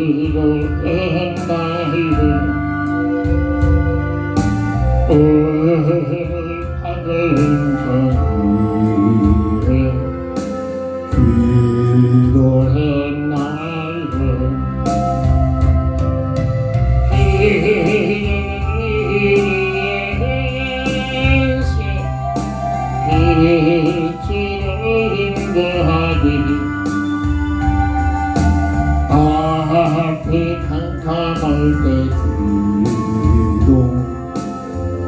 위로의 나이를 오늘 받은 저희의 위로의 나이를 빛으로 인도하리 앞이 캄캄할 때 뒤로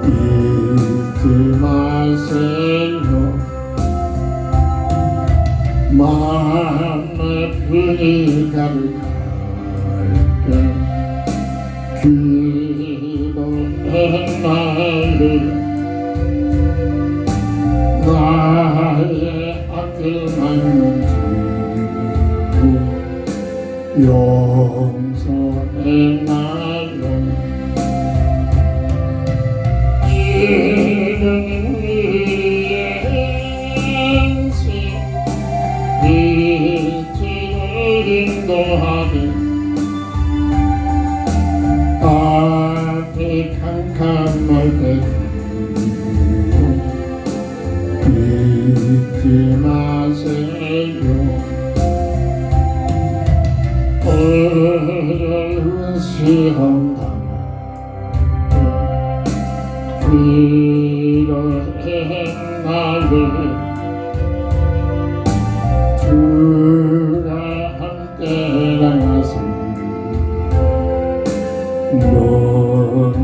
잊지 마세요 마음의 분이 가득할 때 기도의 날을 나의 아픔만 지고 용서의 날은 이름 위에 행신 빛으로 인도하리 앞이 캄캄할 때 잊지 마세요 어려운 시험 당할 위로의 날을 주가 함께 나서 너희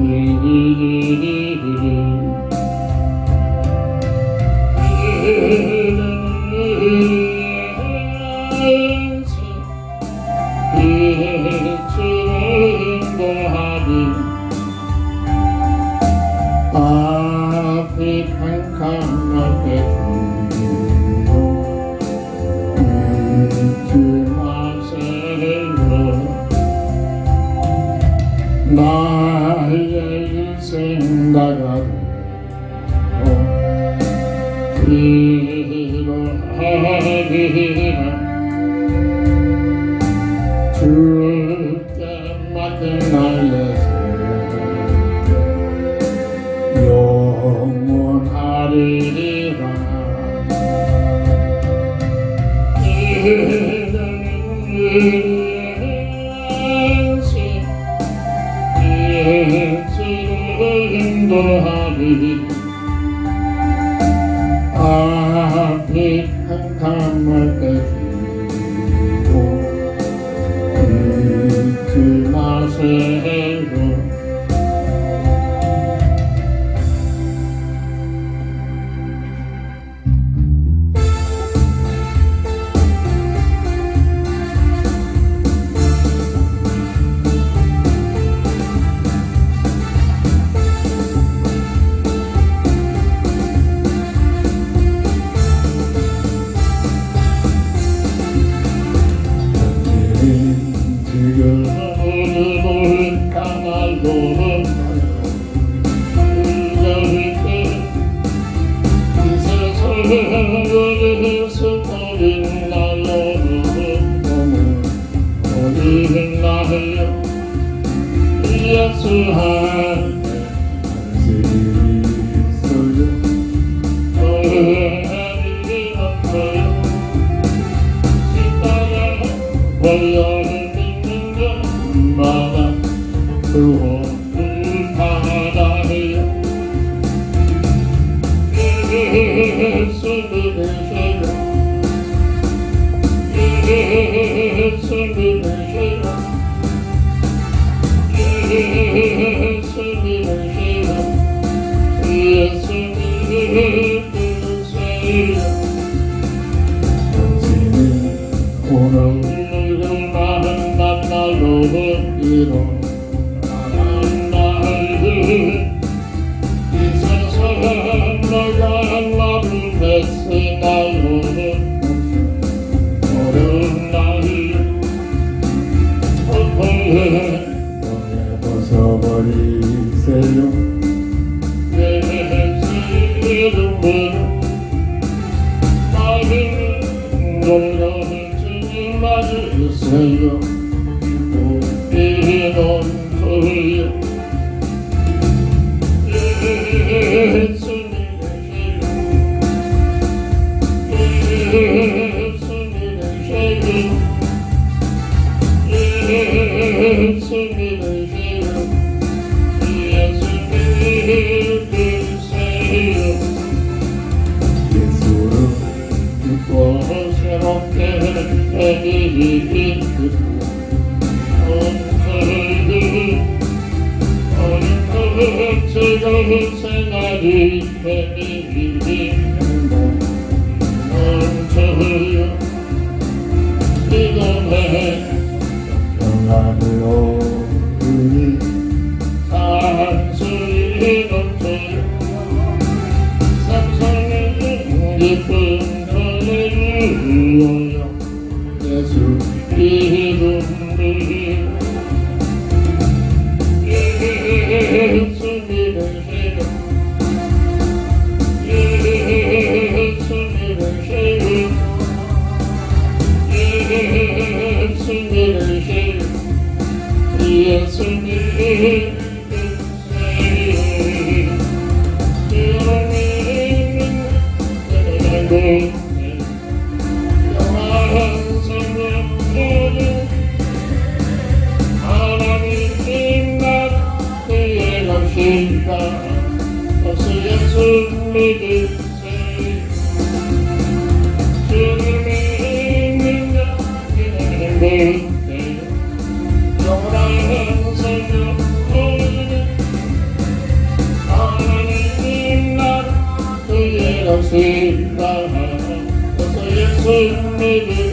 인도하리 앞이 캄캄할 때 잊지 마세요 나의 인생 나가고 위로하리라 주께 맡은 나의 새 영원하리라 이는 인생 빛으로 인도하리 앞이 캄캄할 때 잊지 마세요 지금 강할도는 흘러있게 이 세상을 스토린 날로는 어디는 나예요 예수 한테 있어요 너의 없어요 시다가 보여는 마다 구원을 받아내요 예수 믿으세요 예수 믿으세요 예수 믿으세요 예수 믿으세요 당신은 오늘 날로는 일어나는 날들 이 세상 내가 나를 냈을 날로는 어려운 날이 어떻게 너에 벗어버리세요 내 이름으로 나를 놀라는 주님 받으세요. 우리는 소리요. 생각이 되는 멈춰요. 이동해 영화를 오르니 산소리 넘쳐요. 삼성의 깊은 노래를 불러요. 예수 이름을 어서 예수 믿으세요. 주님의 믿는 행복해요. 영원한 생명 오르는 하나님 나라 그의 것이다. 어서 예수 믿으세요.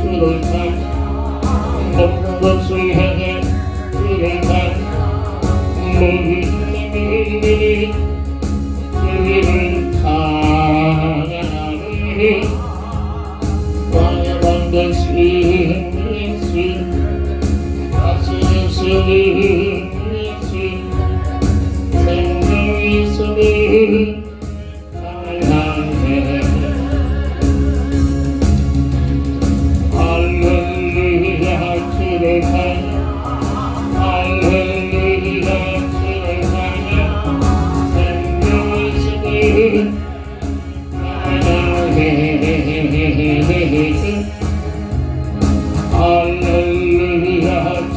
주를 타고 먹는 것을 향해 주를 타고 모든 놈들이 주를 찬양하리. 왕의 왕 되신 예수 다스리시는 예수 생명이 있으니 찬양해. 주를 찬양 할렐루야. 주를 찬양 생명을 쓰는 찬양해. 할렐루야.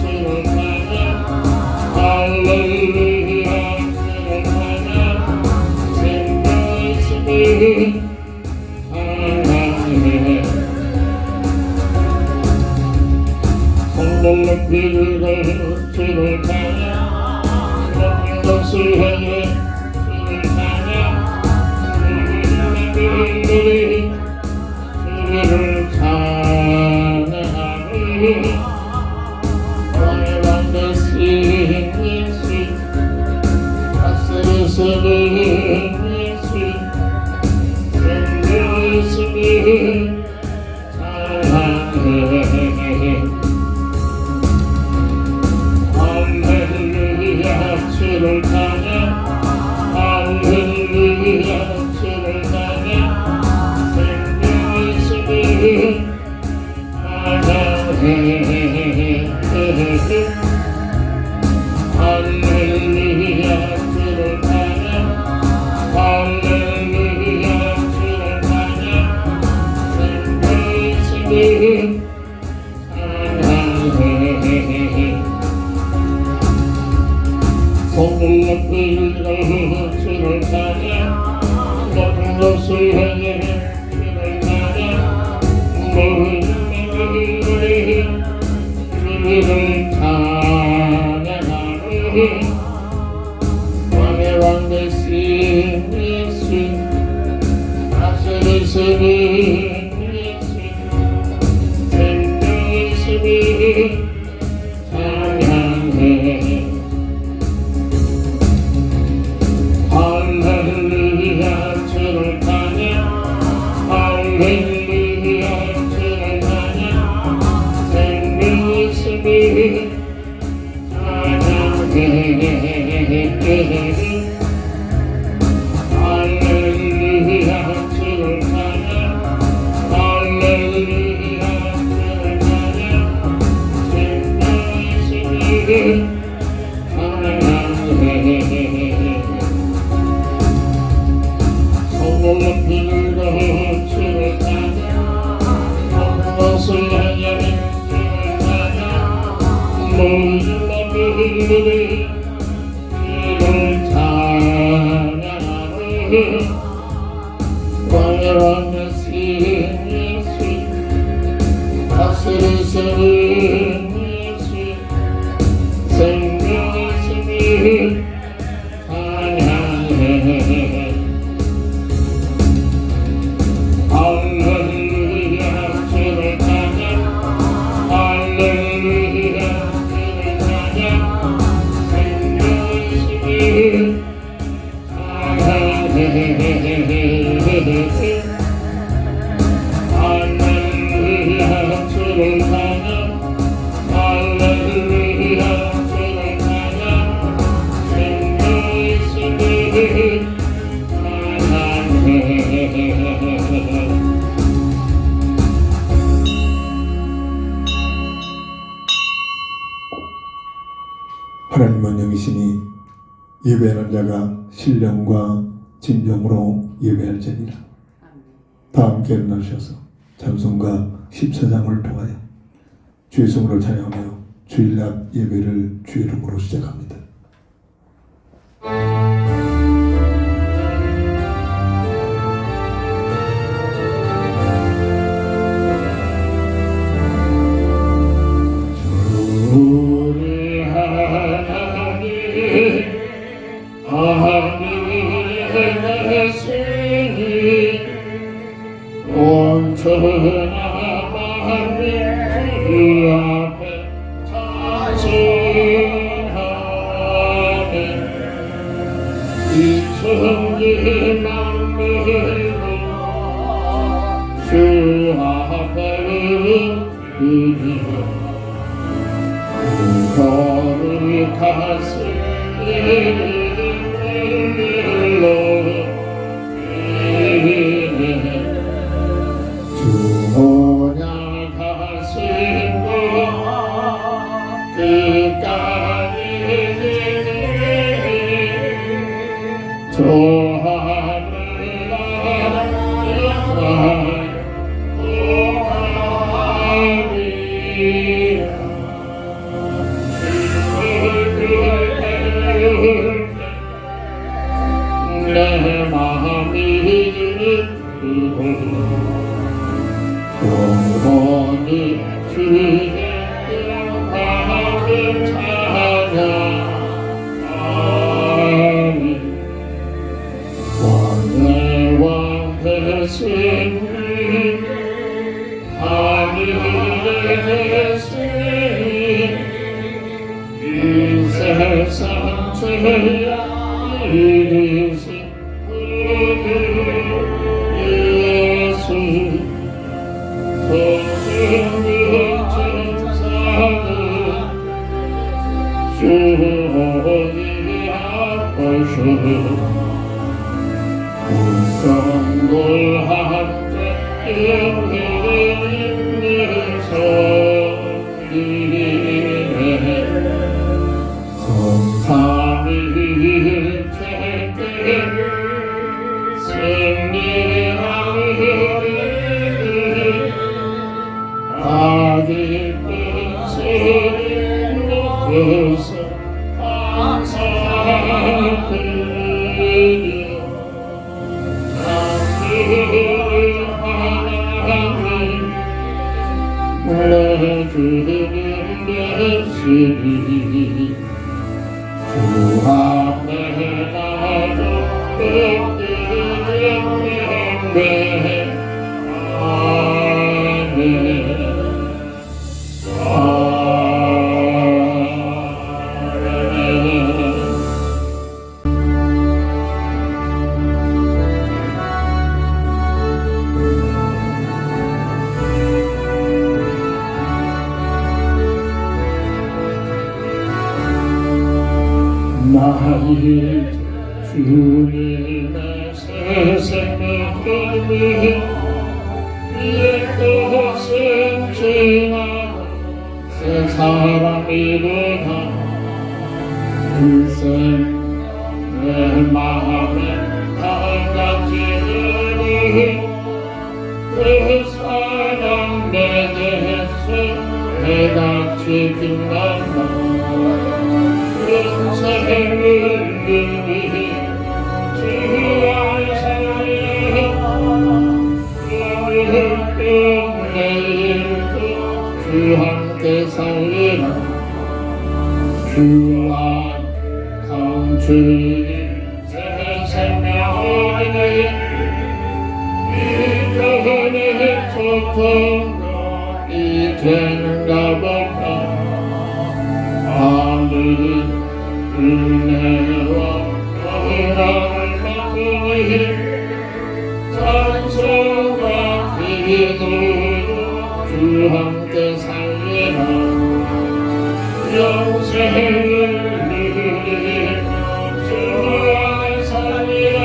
주를 찬양 할렐루야. 주를 찬양 생명을 쓰는 찬양해. 성령님들을 주를 찬양 모든 것을 향해 주를 찬양 성령님들이 주를 찬양하리. 왕의 왕 되신 예수 다스리시는 예수 생명을 쓰는 찬양해. 주를 찬양 할렐루야. 주를 찬양 생명을 쓰는 찬양해. 할렐루야. 주를 찬양 할렐루야. 주를 찬양 생명을 쓰는 찬양해. 성령님들을 주를 찬양 모든 것을 향해 주를 찬양 모든 민들이 주를 찬양하리. 왕의 왕 되신 예수 다스리시는 예수 생명을 쓰는 찬양해. 할렐루야 주를 찬양 할렐루야 주를 찬양 신나시니 찬양해 손을 높이 들고 주를 찬양 것을 향하는 주를 찬양 모든 놈들이 주를 찬양하네 광야를 없는 예수 다스리시는 예수 생명이시니 찬양해 할렐루야 주를 찬양 할렐루야 주를 찬양 생명이시니 찬양해 할렐루야 주를 찬양 할렐루야 주를 찬양 생명이시니 하나님은 영이시니 예배하는 자가 신령과 진정으로 예배할지니라. 다 함께 일어나셔서 찬송가 14장을 통하여 주의 성으로 찬양하며 주일날 예배를 주의 이름으로 시작합니다. 우리 하나님 하늘의 신이 온전한 만민 주 앞에 찬송하네 이 천지 만민도 주 앞에 드리고 거룩하시는 주 혼약하신 것 끝까지 주 하늘 내 마음이 영원히 주의 영광을 찬양하니 왕의 왕 되신 하늘의 대신 이 세상 죄악 이르신 예수 성령의 천사는 주의 앞에서 우상을 함께 영광을 섬기네 삼위일체께 승리하는 아기 끝을 놓고서 감사드리며 하나님 내 주님 주님의 새 생명이 이것은 지나고 새 사람이 되다 글쎄 내 마음에 강같이 그 사랑 내게서 해같이 빛난다 인생을 위해 주와 살려 내일도 주 함께 살리라 주와 강주의 새 생명을 이전에 좋던 것 이제는가 보다 하늘이 은혜와 사랑을 바꾸니 찬송과 기도로 주 함께 살리라 영생을 누리며 주와 살리라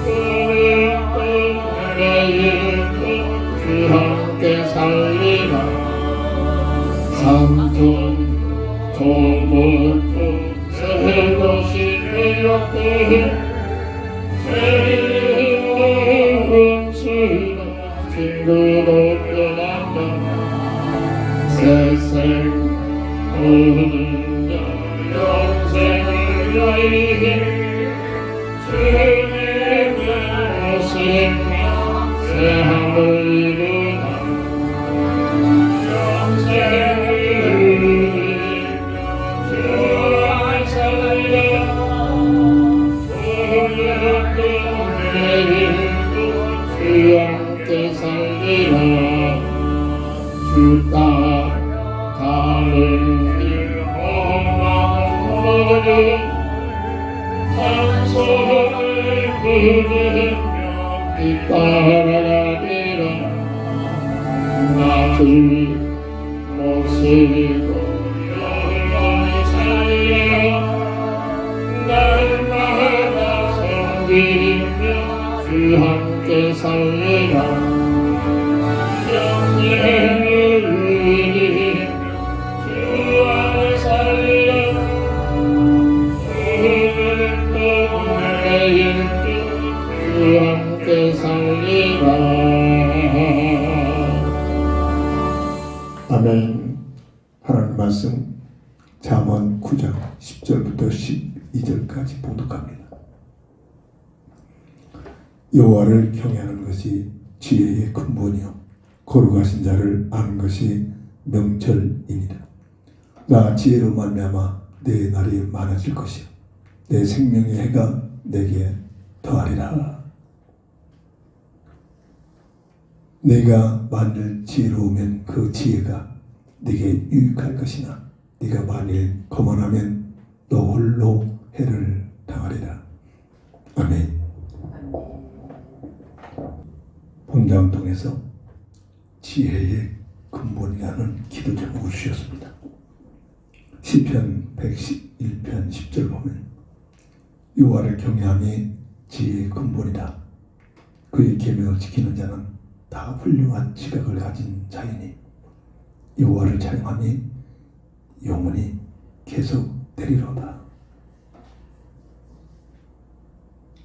오늘도 내일도 주 함께 살리라 산통 조목도 새 것이 되었고 새로운 수가 친구로 변한다 새생 모든 자 영생을 위해 주님의 오심과 새 하늘 이루다 영생을 위해 주와 살려 주 함께 살리라 주 따라가는 길 험한 찬송을 부르며 뒤따라가리라 나 주 모시고 영원히 살려 날마다 섬기며 주 함께 살리라 영생을 위해 주와 살리라 오늘도 내일도 주 함께 살리라 아멘. 하나님 말씀 잠언 9장 10절부터 12절까지 봉독합니다. 여호와를 경외하는 것이 지혜의 근본이요 거룩하신 자를 아는 것이 명철입니다. 나 지혜로 말미암아 내 날이 많아질 것이요 내 생명의 해가 내게 더하리라. 내가 만일 지혜로우면 그 지혜가 네게 유익할 것이나 네가 만일 거만하면 너 홀로 해를 당하리라. 아멘. 본장 통해서 지혜의 근본이라는 기도 제목을 주셨습니다. 시편 111편 10절 보면 여호와를 경외함이 지혜의 근본이다. 그의 계명을 지키는 자는 다 훌륭한 지각을 가진 자이니 여호와를 찬양함이 영원히 계속되리로다.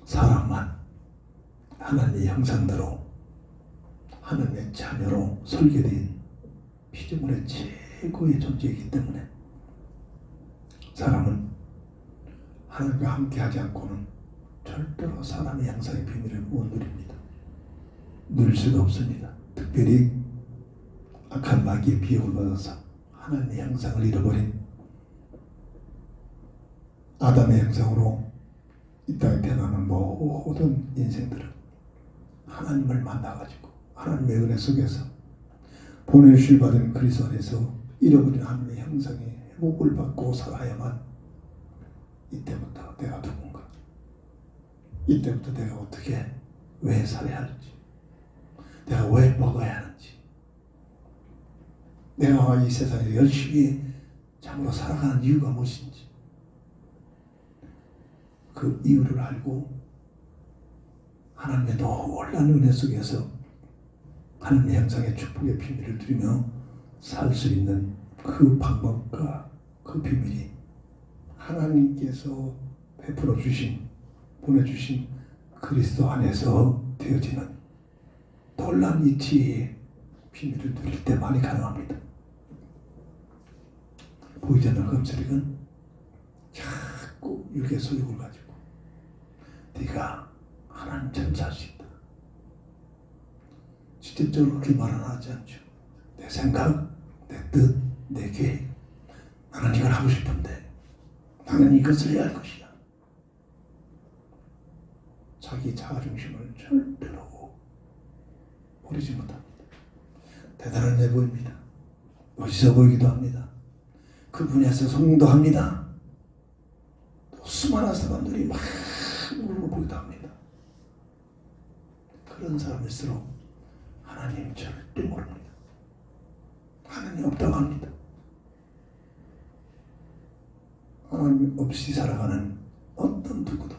사람만 하나님의 형상대로 하나님의 자녀로 설계된 피조물의 최고의 존재이기 때문에 사람은 하나님과 함께하지 않고는 절대로 사람의 형상의 비밀을 못 누립니다. 누릴 수가 없습니다. 특별히 악한 마귀의 비용을 받아서 하나님의 형상을 잃어버린 아담의 형상으로 이 땅에 태어나는 모든 인생들은 하나님을 만나가지고 하나님의 은혜 속에서 보내주실 받은 그리스도 안에서 잃어버린 하나님의 형상의 회복을 받고 살아야만 이때부터 내가 누군가, 이때부터 내가 어떻게 왜 살아야 할지, 내가 왜 먹어야 하는지, 내가 이 세상에 열심히 참으로 살아가는 이유가 무엇인지 그 이유를 알고 하나님의 놀라운 은혜 속에서 하나님의 형상의 축복의 비밀을 누리며 살 수 있는 그 방법과 그 비밀이 하나님께서 베풀어 주신, 보내주신 그리스도 안에서 되어지는 놀라운 이 지혜의 비밀을 누릴 때만이 가능합니다. 보이지 않는 검색은 자꾸 육의 소욕을 가지고 네가 하나님처럼 살 수 있다. 직접적으로 그렇게 말은 하지 않죠. 내 생각, 내 뜻, 내 계획, 나는 이걸 하고 싶은데 나는 이것을 해야 할 것이야. 자기 자아중심을 절대로 버리지 못합니다. 대단한 보입니다. 멋있어 보이기도 합니다. 그 분야에서 성공도합니다. 또 수많은 사람들이 막 울고 보기도 합니다. 그런 사람일수록 하나님 절대 모릅니다. 하나님 없다고 합니다. 하나님 없이 살아가는 어떤 누구도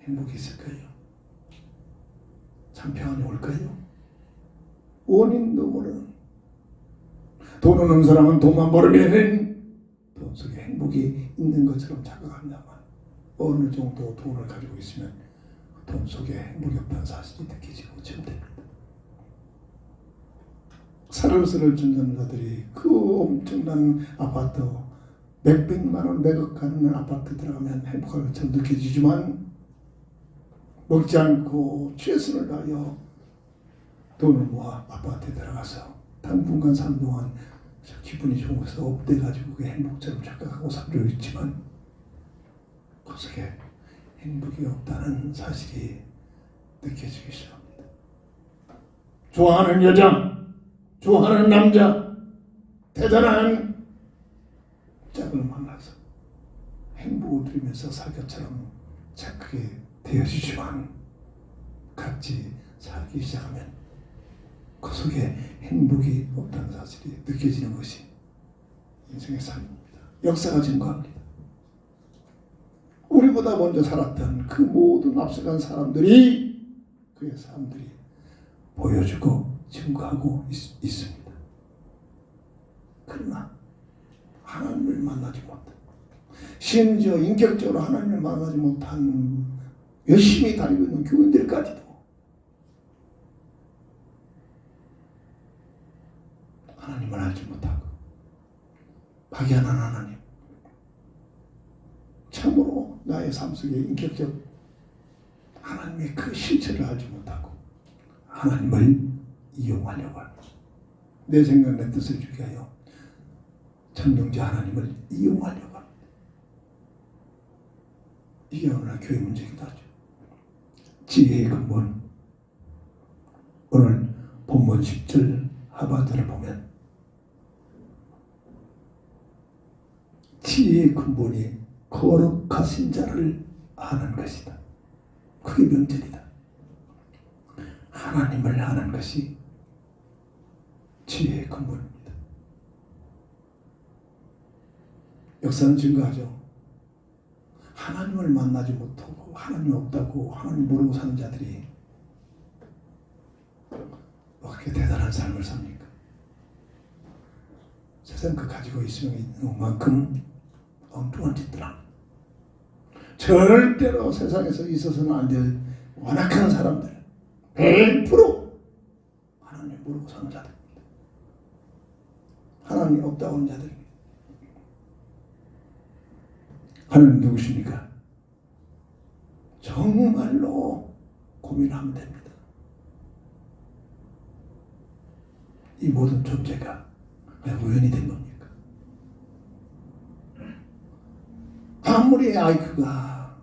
행복이 있을까요? 참 평안이 올까요? 원인도 모르는, 돈 없는 사람은 돈만 벌으면 돈 속에 행복이 있는 것처럼 착각합니다만 어느 정도 돈을 가지고 있으면 돈 속에 행복이 없다는 사실이 느껴지고 체험됩니다. 살을살을 준 자들이 그 엄청난 아파트 몇백만 원 매각 가는 아파트 들어가면 행복한 것처럼 느껴지지만 먹지 않고 최선을 다하여 돈을 모아 아파트에 들어가서 당분간 사는 동안 기분이 좋아서 업돼가지고 그게 행복처럼 착각하고 살고 있지만 그 속에 행복이 없다는 사실이 느껴지기 시작합니다. 좋아하는 여자, 좋아하는 남자, 대단한 짝을 만나서 행복을 누리면서 살 것처럼 착하게 되어지지만 같이 살기 시작하면 그 속에 행복이 없다는 사실이 느껴지는 것이 인생의 삶입니다. 역사가 증거합니다. 우리보다 먼저 살았던 그 모든 앞서간 사람들이 그의 사람들이 보여주고 증거하고 있습니다. 그러나 하나님을 만나지 못한, 심지어 인격적으로 하나님을 만나지 못한 열심히 다니고 있는 교인들까지도 하나님을 알지 못하고 박연한 하나님, 참으로 나의 삶 속에 인격적 하나님의 그 실체를 알지 못하고 하나님을 이용하려고 합니다. 내 생각, 내 뜻을 주게 하여 전능자 하나님을 이용하려고 합니다. 이게 오늘날 교회 문제이기도 하죠. 지혜의 근본, 오늘 본문 10절 하반절을 보면 지혜의 근본이 거룩하신 자를 아는 것이다. 그게 명절이다. 하나님을 아는 것이 지혜의 근본입니다. 역사는 증거하죠. 하나님을 만나지 못하고 하나님 없다고 하나님 모르고 사는 자들이 어떻게 대단한 삶을 삽니까? 세상 그 가지고 있으면 있는 만큼 엉뚱한 짓들 합니다. 절대로 세상에서 있어서는 안 될 완악한 사람들 100% 하나님 모르고 사는 자들입니다. 하나님 없다고 하는 자들입니다. 하나님 누구십니까? 정말로 고민하면 됩니다. 이 모든 존재가 왜 우연이 된 겁니까? 아무리 IQ가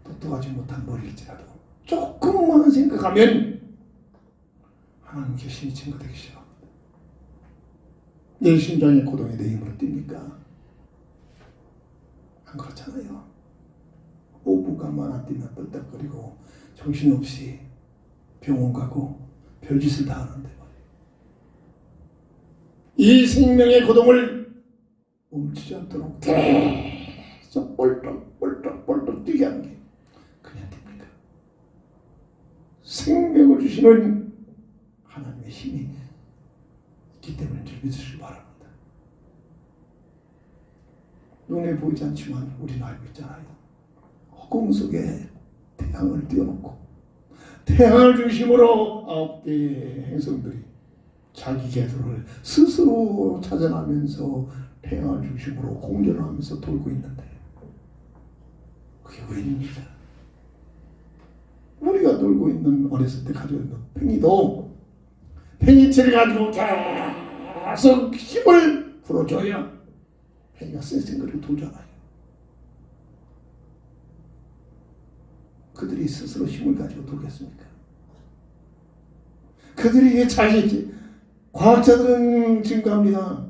똑똑하지 못한 머리일지라도 조금만 생각하면 하나님 계심이 증거되기 시작합니다. 내 심장의 고동이 내 힘으로 뜁니까? 안 그렇잖아요. 5분간만 안 뛰면 뻘떡거리고 정신없이 병원 가고 별짓을 다 하는데 말이에요. 이 생명의 고동을 멈추지 않도록 가슴에서 볼떡 뛰게 하는 게 그냥 됩니까? 생명을 주시는 하나님의 힘이 있기 때문에 믿으시기 바랍니다. 눈에 보이지 않지만 우리는 알고 있잖아요. 허공 속에 태양을 띄워놓고 태양을 중심으로 9개의 행성들이 자기 궤도를 스스로 찾아가면서 태양을 중심으로 공전을 하면서 돌고 있는데 그게 우리입니다. 우리가 놀고 있는 어렸을 때 가지고 있는 팽이도 팽이채를 가지고 계속 힘을 풀어줘야 팽이가 쌩쌩거리고 돌잖아요. 그들이 스스로 힘을 가지고 돌겠습니까? 그들이 자기 과학자들은 증가합니다.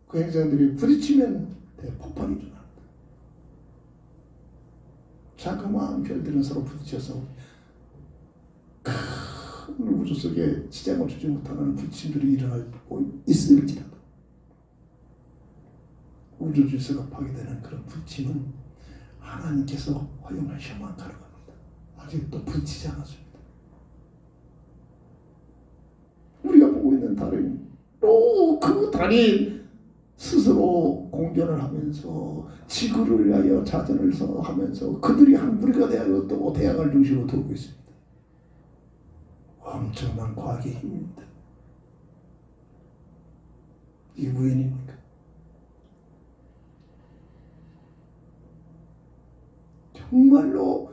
그 행성들이 부딪히면 대폭발이 일어납니다. 자그마한 별들은 서로 부딪혀서 큰 우주 속에 지장을 주지 못하는 부딪힘들이 일어나고 있을지라도 우주 질서가 파괴되는 그런 부딪힘은 하나님께서 허용하셔만 가능합니다. 아직도 부딪히지 않았습니다. 우리가 보고 있는 달은 또 그 달이 스스로 공전을 하면서 지구를 위하여 자전을 하면서 그들이 한 무리가 되어 또 태양을 중심으로 돌고 있습니다. 엄청난 과학의 힘입니다. 이게 우연입니까? 정말로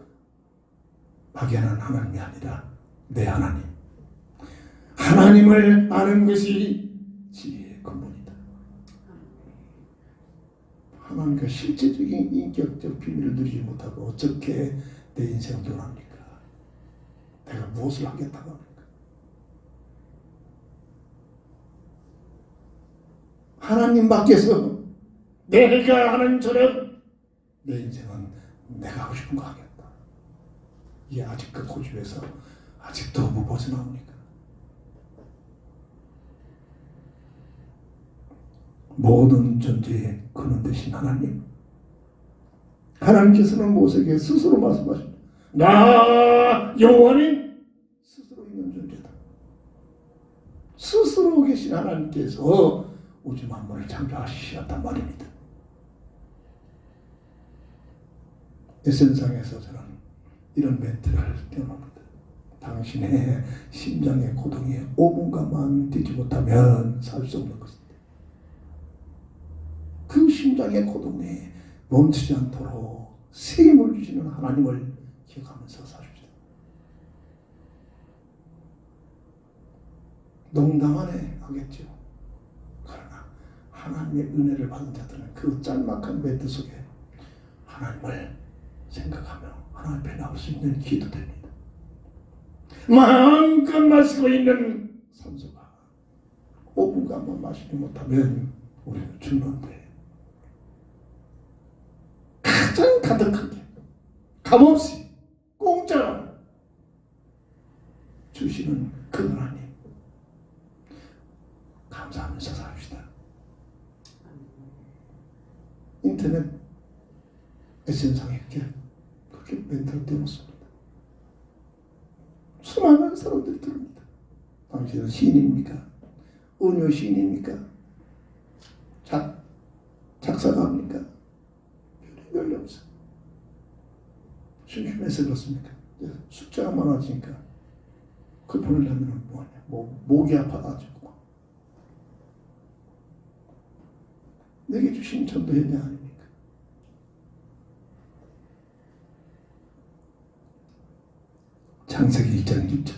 막연한 하나님이 아니라 내 하나님. 하나님을 아는 것이 지혜의 근본이다. 하나님과 실제적인 인격적 비밀을 누리지 못하고 어떻게 내 인생을 논합니까? 내가 무엇을 하겠다고 합니까? 하나님 밖에서 내가 하는 저런 내 인생은 내가 하고 싶은 거 하겠다. 이게 아직 그 고집에서 아직도 못 벗어나옵니까? 모든 존재의 근원 되신 하나님. 하나님께서는 모세에게 스스로 말씀하십니다. 나 여호와는 스스로 있는 존재다. 스스로 계신 하나님께서 우주 만물을 창조하시었단 말입니다. 에센상에서 저는 이런 멘트를 띄워놓습니다. 당신의 심장의 고동이 5분간만 뛰지 못하면 살 수 없는 것입니다. 그 심장의 고동에 멈추지 않도록 새 힘을 주시는 하나님을 기억하면서 사십시다. 농담 안에 하겠죠. 그러나 하나님의 은혜를 받은 자들은 그 짤막한 멘트 속에 하나님을 생각하며 하나님 앞에 나올 수 있는 기도됩니다. 마음껏 마시고 있는 산소가 5분간만 마시지 못하면 우리는 죽는데 가장 가득하게 값없이 공짜로 주시는 그 하나님 감사하면서 삽시다. 인터넷 SNS상에 그렇게 멘트를 띄웠습니다. 수많은 사람들이 들습니다. 당신은 시인입니까? 은요 시인입니까? 작사가입니까? 별이 없어. 심심해서 그렇습니까? 숫자가 많아지니까 그 보내려면 뭐하냐? 목이 아파가지고 내게 주신 전도했냐 아닙니까? 창세기 1장 6절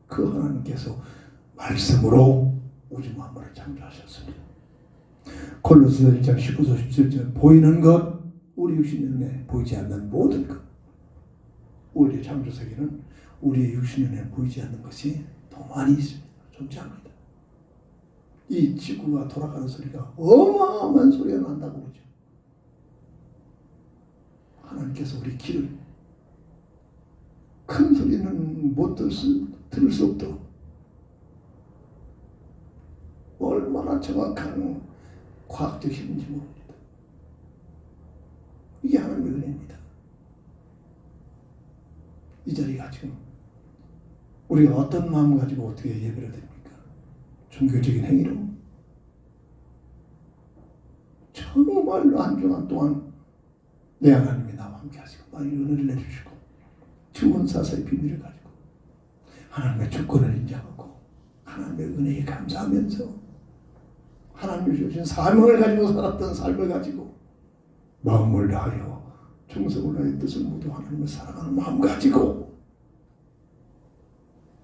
그 하나님께서 말씀으로 우주 만물을 창조하셨습니다. 골로새서 1장 19절 17절 보이는 것 우리 육신의 눈에 보이지 않는 모든 것. 오히려 창조세계는 우리의 육신의 눈에 보이지 않는 것이 더 많이 있습니다. 존재합니다. 이 지구가 돌아가는 소리가 어마어마한 소리가 난다고 그러죠. 하나님께서 우리 귀를 큰 소리는 못 들을 수 없도록 얼마나 정확한 과학적 힘인지 모릅니다. 이 자리가 지금 우리가 어떤 마음 가지고 어떻게 예배를 드립니까? 종교적인 행위로? 정말로 한 주간 동안 내 하나님이 나와 함께 하시고 많이 은혜를 내주시고 주문 사사의 비밀을 가지고 하나님의 주권을 인정하고 하나님의 은혜에 감사하면서 하나님이 주신 사명을 가지고 살았던 삶을 가지고 마음을 다하여 충성을 다하여 뜻을 모두 하나님을 사랑하는 마음 가지고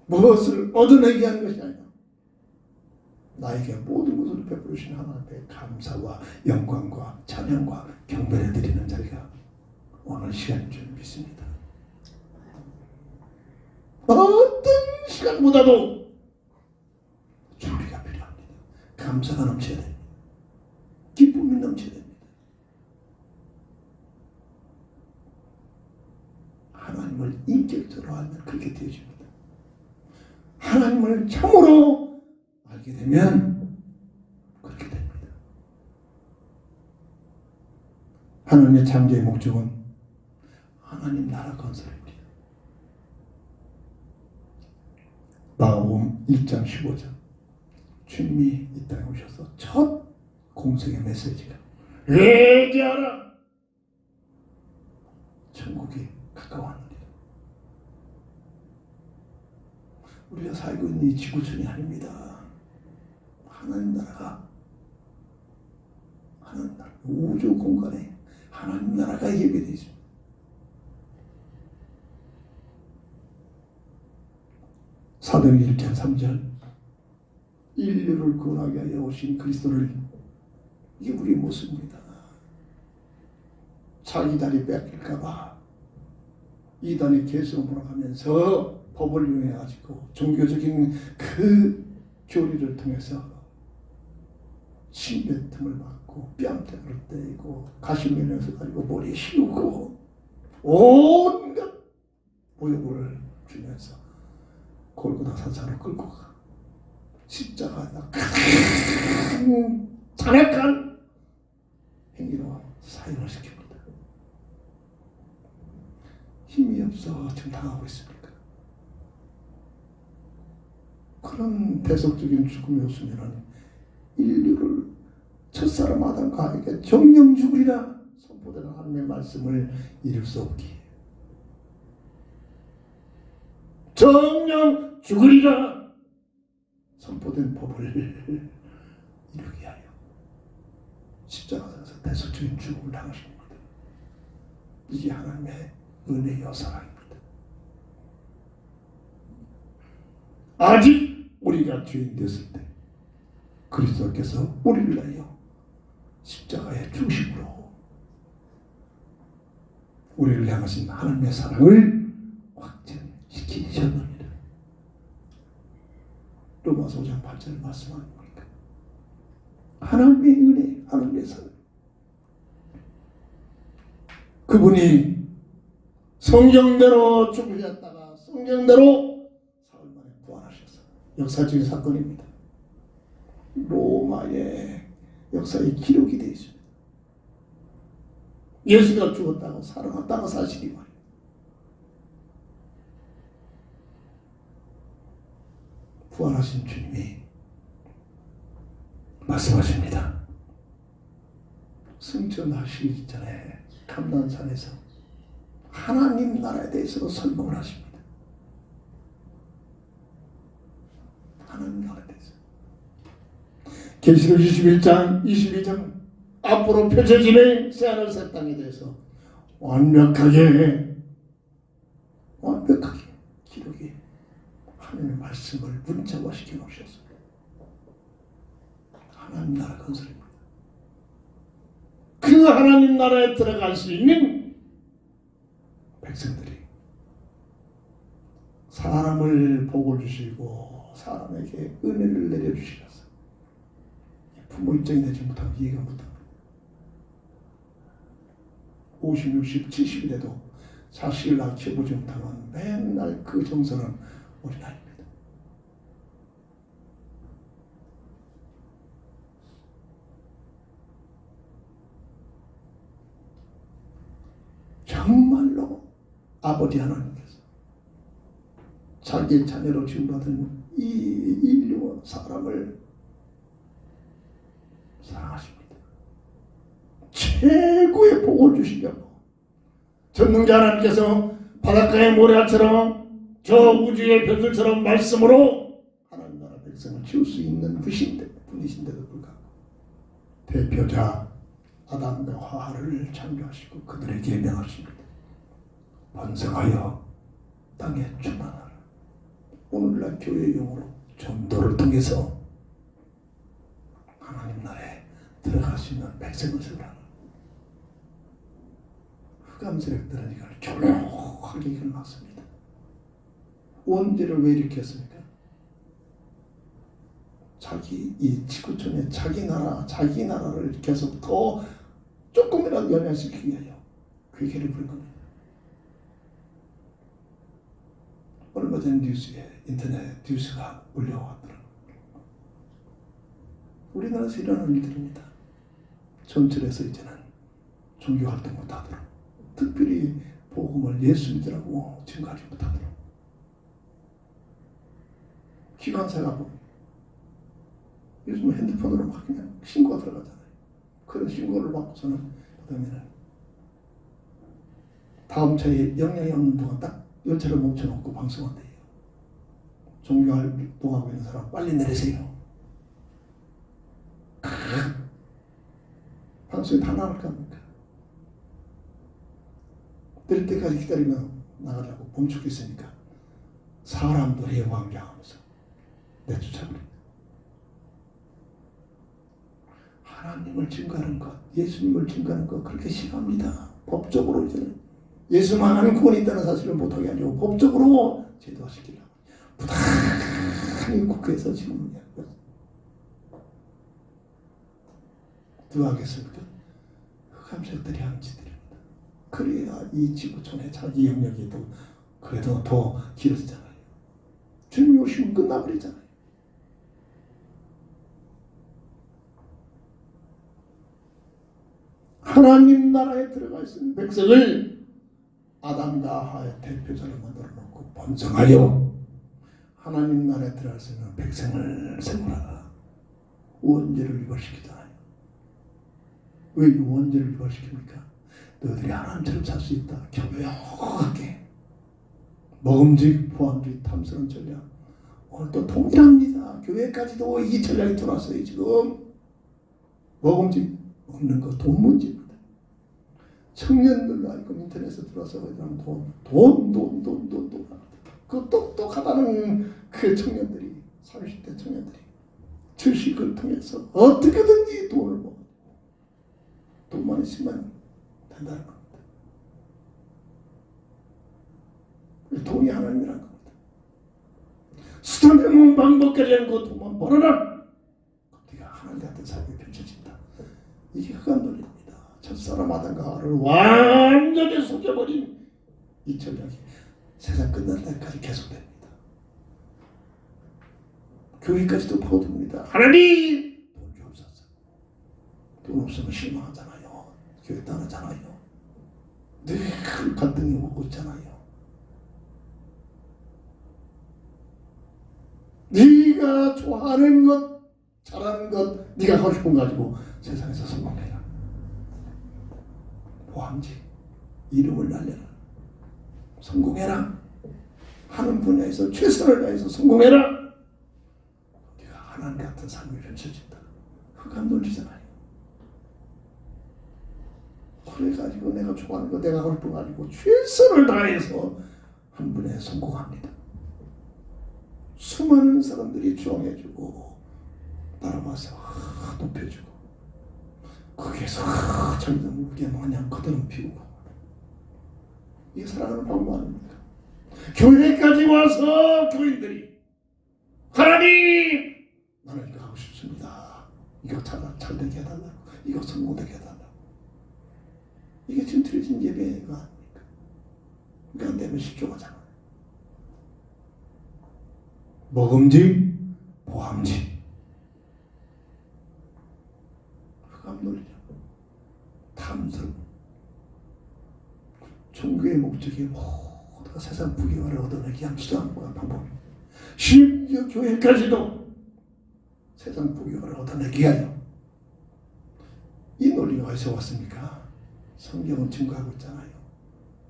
무엇을 얻어내기 위한 것이 아니라 나에게 모든 것을 베풀으신 하나님의 감사와 영광과 찬양과 경배를 드리는 자리가 오늘 시간인 줄 믿습니다. 어떤 시간보다도 준비가 필요합니다. 감사가 넘쳐야 됩니다. 기쁨이 넘쳐야 됩니다. 하나님을 인격적으로 알면 그렇게 되어집니다. 하나님을 참으로 알게 되면 그렇게 됩니다. 하나님의 창조의 목적은 하나님 나라 건설입니다. 마가복음 1장 15절 주님이 이 땅에 오셔서 첫 공생의 메시지가 회개하라, 천국이 가까워하느니라. 우리가 살고 있는 이 지구촌이 아닙니다. 하나님 나라가, 하나님 나라, 우주 공간에 하나님 나라가 예배되어 있습니다. 사도행전 1장 3절 인류를 구원하게 하여 오신 그리스도를, 이게 우리의 모습입니다. 자기 자리 뺏길까봐 이단의 계수로 몰아가면서 법을 이용해가지고 종교적인 그 교리를 통해서 침뱉음을 받고 뺨때를 때리고 가시면에서 가지고 머리에 씌우고 온갖 모욕을 주면서 골고다 산사로 끌고 가 십자가에다 큰 잔악한 행위로 사형을 시킵니다. 힘이 없어 지금 당하고 있습니까? 그런 대속적인 죽음이 없으면 인류를 첫사람 아담과 하에게 정령 죽으리라 선포되는 하나님의 말씀을 이룰 수 없기에 정령 죽으리라 선포된 법을 이루기 위하여 십자가에서 대속적인 죽음을 당하십니다. 이게 하나님의 은혜요 사랑입니다. 아직 우리가 죄인 됐을 때 그리스도께서 우리를 위하여 십자가의 중심으로 우리를 향하신 하나님의 사랑을 확증시키셨느니라. 로마서 5장 8절 말씀 아닙니까? 하나님의 은혜, 하나님의 사랑. 그분이 성경대로 죽으셨다가 성경대로 사흘 만에 부활하셨어요. 역사적인 사건입니다. 로마의 역사의 기록이 되어 있습니다. 예수가 죽었다고 살아났다는 사실이 말이에요. 부활하신 주님이 말씀하십니다. 승천하시기 전에 감난산에서 하나님 나라에 대해서 설명을 하십니다. 하나님 나라에 대해서 계시록 21장 22장 앞으로 펼쳐지는 새하늘 새 땅에 대해서 완벽하게 기록이 하나님의 말씀을 문자화시켜 놓으셨습니다. 하나님 나라 건설입니다. 그 하나님 나라에 들어갈 수 있는 백성들이 사람을 복을 주시고 사람에게 은혜를 내려주시겠어요. 부모 입장이 되지 못하고 이해가 못합니다. 50, 60, 70이 돼도 자식을 낳기보지 못하면 맨날 그 정서는 어린아이입니다. 정말로 아버지 하나님께서 자기의 자녀로 지음받은 이 인류와 사람을 사랑하십니다. 최고의 복을 주시려고 전능자 하나님께서 바닷가의 모래알처럼 저 우주의 별들처럼 말씀으로 하나님 나라 백성을 지을 수 있는 분이신데도 불구하고 대표자 아담과 하와를 창조하시고 그들에게 명하십니다. 번성하여 땅에 충만하라. 오늘날 교회 용어로 전도를 통해서 하나님 나라에 들어갈 수 있는 백성을 세우라. 흑암 세력들은 이걸 조용하게 이걸 막습니다. 원죄를 왜 이렇게 했습니까? 자기 이 지구촌에 자기 나라를 계속 더 조금이라도 연연시키기 위하여 괴계를 부린 겁니다. 얼마 전 뉴스에 인터넷 뉴스가 올려왔더라고요. 우리나라에서 일어나는 일들입니다. 전철에서 이제는 종교 활동 못하도록, 특별히 복음을 예수 믿으라고 증거하지 못하도록, 기관사가 보면 요즘 핸드폰으로 막 그냥 신고가 들어가잖아요. 그런 신고를 받고서는 그다음에는 다음 차에 영향이 없는 동안 딱 열차를 멈춰놓고 방송한대요. 종교 활동하고 있는 사람 빨리 내리세요. 방송이 다 나갈 겁니까? 내릴 때까지 기다리면 나가려고 멈추겠으니까 사람들의 왕장하면서 내쫓아버립니다. 하나님을 증거하는 것, 예수님을 증거하는 것 그렇게 싫어합니다. 법적으로 이제는 예수만 하는 구원이 있다는 사실을 못하게 하려고 법적으로 제도화시키려고 부단히 국회에서 지금 누가 하겠습니까? 흑암색들이 하는 짓들입니다. 그래야 이 지구촌의 자기 영역이 또 그래도 더 길어지잖아요. 주님이 오시면 끝나버리잖아요. 하나님 나라에 들어갈 수 있는 백성을 아담과 하와의 대표자를 만들어 놓고 번성하여 하나님 나라에 들어갈 수 있는 백성을 세우라. 원죄를 유발시키잖아요. 왜 이 원죄를 유발시킵니까? 너희들이 하나님처럼 살 수 있다. 교묘하게 먹음직, 포함직, 탐스러운 전략. 오늘 또 동일합니다. 교회까지도 이 전략이 들어왔어요. 지금 먹음직 먹는 거 돈 문제입니다. 청년들도 알고 인터넷에 들어와서 돈. 그 똑똑하다는 그 청년들이 30대 청년들이 주식을 통해서 어떻게든지 돈을 모아 돈만 있으면 된다는 겁니다. 돈이 하나님이라는 겁니다. 수단되면 방법까지 하는 거 돈만 벌어라. 네가 하나님 같은 삶이 펼쳐진다. 이게 흑암 논리입니다. 첫사람 아담과 하와를 완전히 속여버린 이 전략이 세상 끝날 때까지 계속됩니다. 교회까지도 파고듭니다. 하나님! 돈 주옵소서. 돈 없으면 실망하잖아요. 교회 떠나잖아요. 늘 갈등이 오고 있잖아요. 네가 좋아하는 것, 잘하는 것, 네가 하고 싶은 거 가지고 세상에서 성공해라. 보암직, 이름을 날려라. 성공해라. 하는 분야에서 최선을 다해서 성공해라. 네가 하나님 같은 삶이 펼쳐진다. 흑암 논리잖아요. 그래가지고 내가 좋아하는 거, 내가 하고 싶은 거 가지고 최선을 다해서 한 분야에 성공합니다. 수많은 사람들이 주황해주고 따라와서 높여주고 거기에서 자기들 무게 마냥 거드름 피우고 이게 사랑하는 방법 아닙니까? 교회까지 와서 교인들이 하나님 나는 이거 하고 싶습니다. 이거 잘 되게 해달라고, 이거 성공되게 해달라고. 이게 지금 드려진 예배가 아닙니까? 이게 안 되면 실족하잖아. 먹음직, 보암직. 흑암 논리죠. 탐스러움. 종교의 목적이 모두 그리스도가 세상 부귀를 얻어내기 위한 수단과 방법입니다. 심지어 교회까지도 세상 부귀를 얻어내기 위하여 이 논리가 어디서 왔습니까? 성경은 증거하고 있잖아요.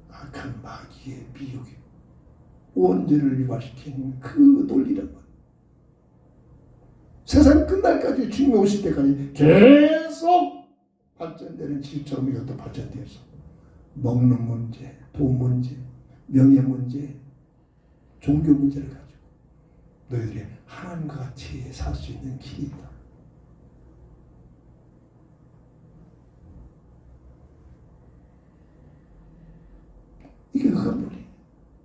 악한 마귀의 미혹이 원죄를 유발시킨 그 논리란 말이에요. 세상 끝날까지 주님이 오실 때까지 계속 발전되는 지식처럼 이것도 발전되어서 먹는 문제, 돈 문제, 명예 문제, 종교 문제를 가지고 너희들이 하나님과 같이 살 수 있는 길이 있다. 이게 흑암 논리.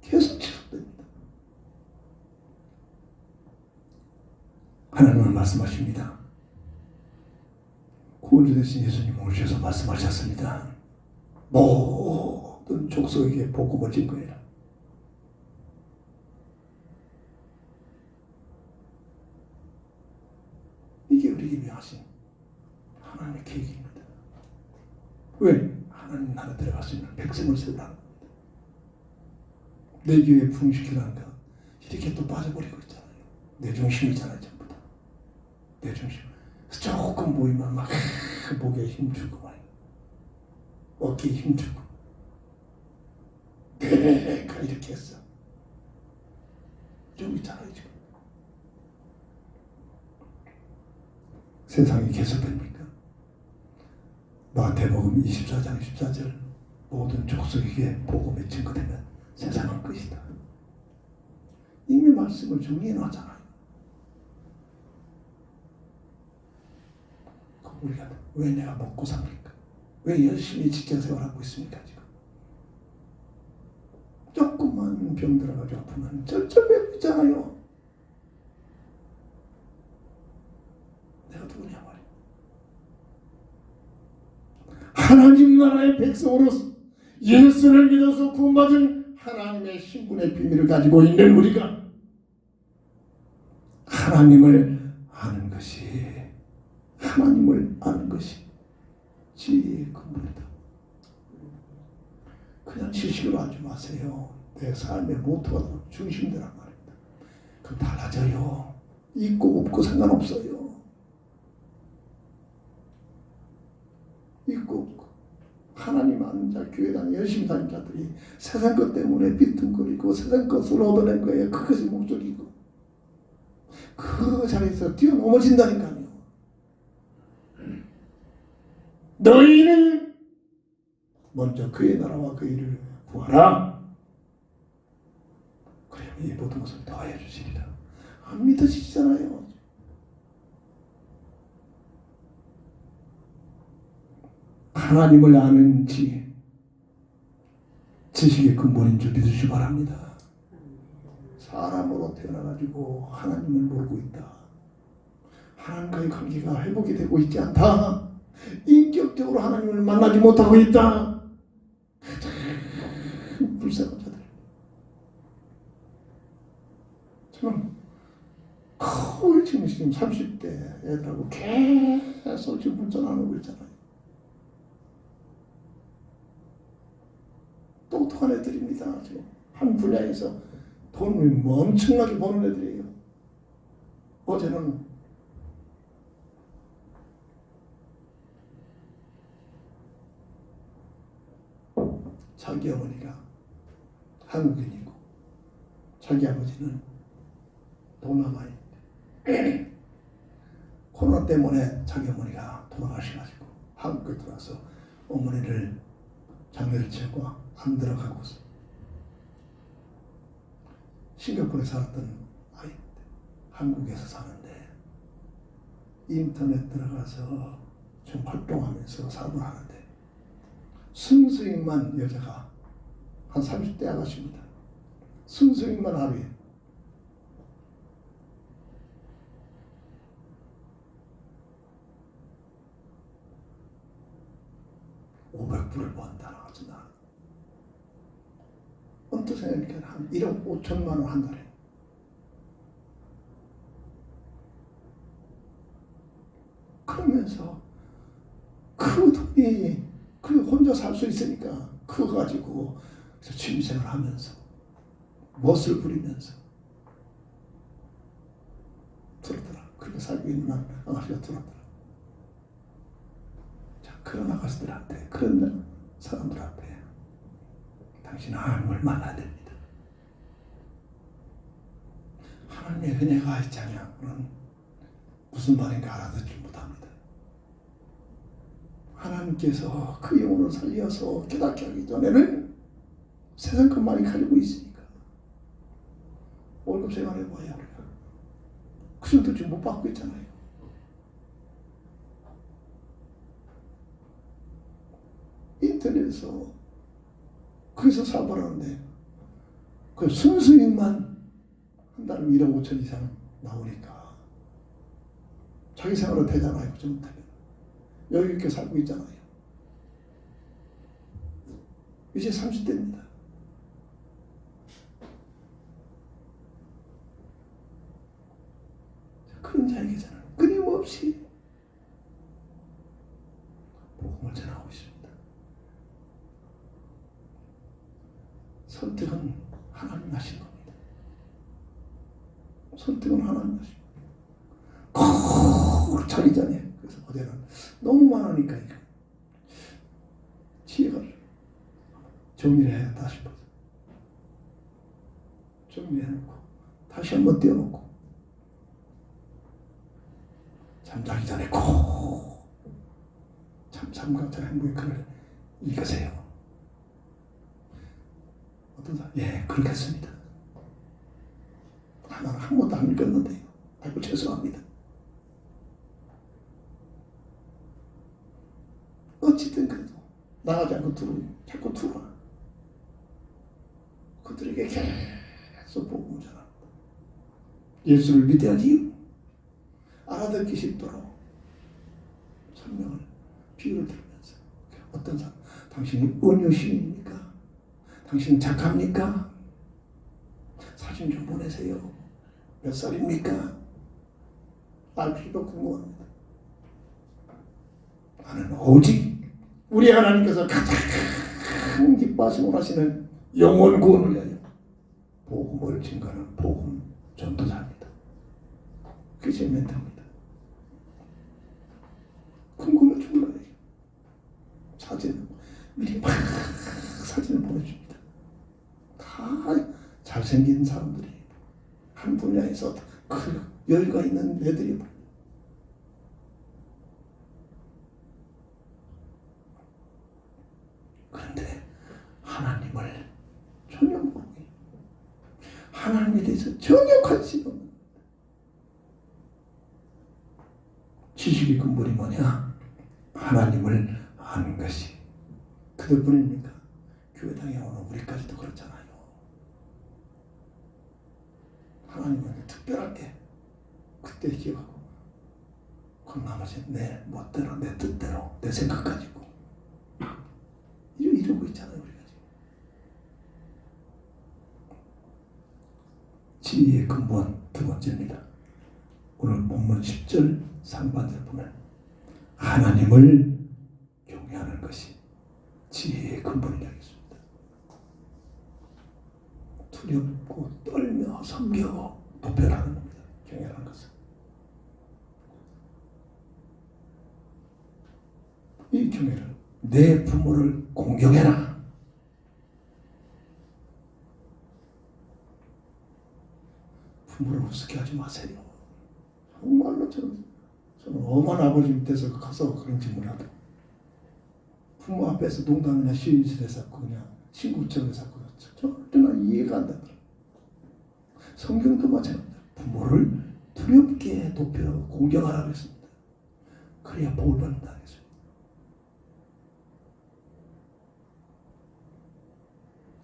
계속 지속됩니다. 하나님은 말씀하십니다. 구원주 되신 예수님 오셔서 말씀하셨습니다. 모든 족속에게 복음을 증거해라. 이게 우리에게 하신 하나님의 계획입니다. 왜? 하나님 나라 들어갈 수 있는 백성을 세우라는 겁니다. 내 교회 부흥시키라는 것 이렇게 또 빠져버리고 있잖아요. 내 중심이잖아요. 전부 다. 내 중심. 조금 보이면 막 목에 힘주고 말이야. 어깨에 힘주고 내가 이렇게 했어. 좀 있잖아요 지금. 세상이 개설됩니까? 마태복음 24장 14절 모든 족속에게 복음이 증거되면 세상은 끝이다. 이미 말씀을 정리해 놨잖아요. 우리가 왜 내가 먹고 삽니까? 왜 열심히 직장생활하고 있습니까? 지금 조금만 병 들어가지고 아프면 절절매고 있잖아요. 내가 누구냐 말이야. 하나님 나라의 백성으로서 예수를 믿어서 구원받은 하나님의 신분의 비밀을 가지고 있는 우리가 하나님을 아는 것이 지혜의 근본이다. 그냥 지식으로 하지 마세요. 내 삶의 모토가 중심되란 말입니다. 그럼 달라져요. 있고 없고 상관없어요. 있고 없고. 하나님 아는 자, 교회 다니 열심히 다니는 자들이 세상 것 때문에 비틀거리고 세상 것을 얻어낸 거예요. 그것이 목적이고 그 자리에서 뛰어넘어진다니까요. 너희는 먼저 그의 나라와 그 일을 구하라. 그러면 이 모든 것을 더해 주시리라. 안 믿어지잖아요. 하나님을 아는 지식의 근본인 줄 믿으시기 바랍니다. 사람으로 태어나가지고 하나님을 모르고 있다. 하나님과의 관계가 회복이 되고 있지 않다. 인격적으로 하나님을 만나지 못하고 있다. 불쌍한 자들. 저는 거의 지금 30대 애들하고 계속 지금 문자 나누고 있잖아요. 똑똑한 애들입니다. 지금 한 분야에서 돈을 엄청나게 버는 애들이에요. 어제는 자기 어머니가 한국인이고 자기 아버지는 동남아인데 코로나 때문에 자기 어머니가 돌아가셔가지고 한국에 들어와서 어머니를 장례를 치르고 안 들어가고 싱가포르에 살았던 아이인데 한국에서 사는데 인터넷 들어가서 좀 활동하면서 사업을 하는데 순수익만 여자가 한 30대 아가씨입니다. 순수익만 하루에 $500을 번다 나가잖아. 언뜻 생각하니까 한 1억 5천만 원 한 달에. 그러면서 그 돈이 그 혼자 살 수 있으니까 그거 가지고 취미생활 하면서 멋을 부리면서 들었더라. 그렇게 살고 있는 아가씨가 들었더라. 자, 그런 아가씨들한테, 그런 사람들한테 당신은 하나님을 만나야 됩니다. 하나님의 은혜가 있지 않으면 무슨 말인가 알아듣지 못합니다. 하나님께서 그 영혼을 살려서 깨닫게 하기 전에는 세상 것만이 가지고 있으니까 월급 생활해 봐야 우리가 그 정도 지금 못 받고 있잖아요. 인터넷에서 거기서 사업을 하는데 그 순수익만 한 달에 1억 5천 이상 나오니까 자기 생활은 되잖아요. 그 정도 되면 여유 있게 살고 있잖아요. 이제 30대입니다. 그런 자에게서는 끊임없이 복음을 전하고 있습니다. 선택은 하나님 하신 겁니다. 선택은 하나님 하신 겁니다. 자기 전에 그래서 어제는 너무 많으니까 이거 지혜가 정리를 해야겠다 싶어서 정리해놓고 다시 한번 떼어놓고 잠자기 전에 꼭 참삼각자 행복의 글을 읽으세요. 어떤 사람, 예, 그렇겠습니다. 나는 한 번도 안 읽었는데요. 아이고 죄송합니다. 어찌든 그래도 나가지 않고 자꾸 들어와. 그들에게 계속 복음을 전합니다. 예수를 믿어야지. 알아듣기 쉽도록 설명을 비유를 들으면서 어떤 사람 당신이 온유시입니까? 당신은 착합니까? 사진 좀 보내세요. 몇 살입니까? 알 필요가 궁금합니다. 나는 오직 우리 하나님께서 가장 기뻐하시고 하시는 영혼 구원을 위하여 복음을 증거하는 복음 전도자입니다. 그게 제 멘트입니다. 궁금해 죽을래요. 사진 미리 막 사진을 보내줍니다. 다 잘생긴 사람들이 한 분야에서 그 여유가 있는 애들이 그런데 하나님을 전혀 모르고 하나님에 대해서 전혀 관심 없는 지식의 근본이 뭐냐? 하나님을 아는 것이 그들뿐입니까? 교회당에 오는 우리까지도 그렇잖아요. 하나님은 특별하게 그때 기억하고 그 나머지 내 멋대로 내 뜻대로 내 생각 가지고 이러고 있잖아요. 우리가 지금 지혜의 근본 두 번째입니다. 오늘 본문 10절 상반절 보면 하나님을 경외하는 것이 지혜의 근본이라고 했습니다. 두렵고 떨며 섬겨 도별하는 겁니다. 경외하는 것은. 이 경외를 내 부모를 공경해라. 부모를 우습게 하지 마세요. 정말로 저는 엄한 아버지 밑에서 가서 그런 질문을 하더라고요. 부모 앞에서 농담이나 시위실에서 그냥 친구처럼해서 절대 난 이해가 안 되더라고요. 성경도 마찬가지입니다. 부모를 두렵게 높여 공경하라고 했습니다. 그래야 복을 받는다 했습니다.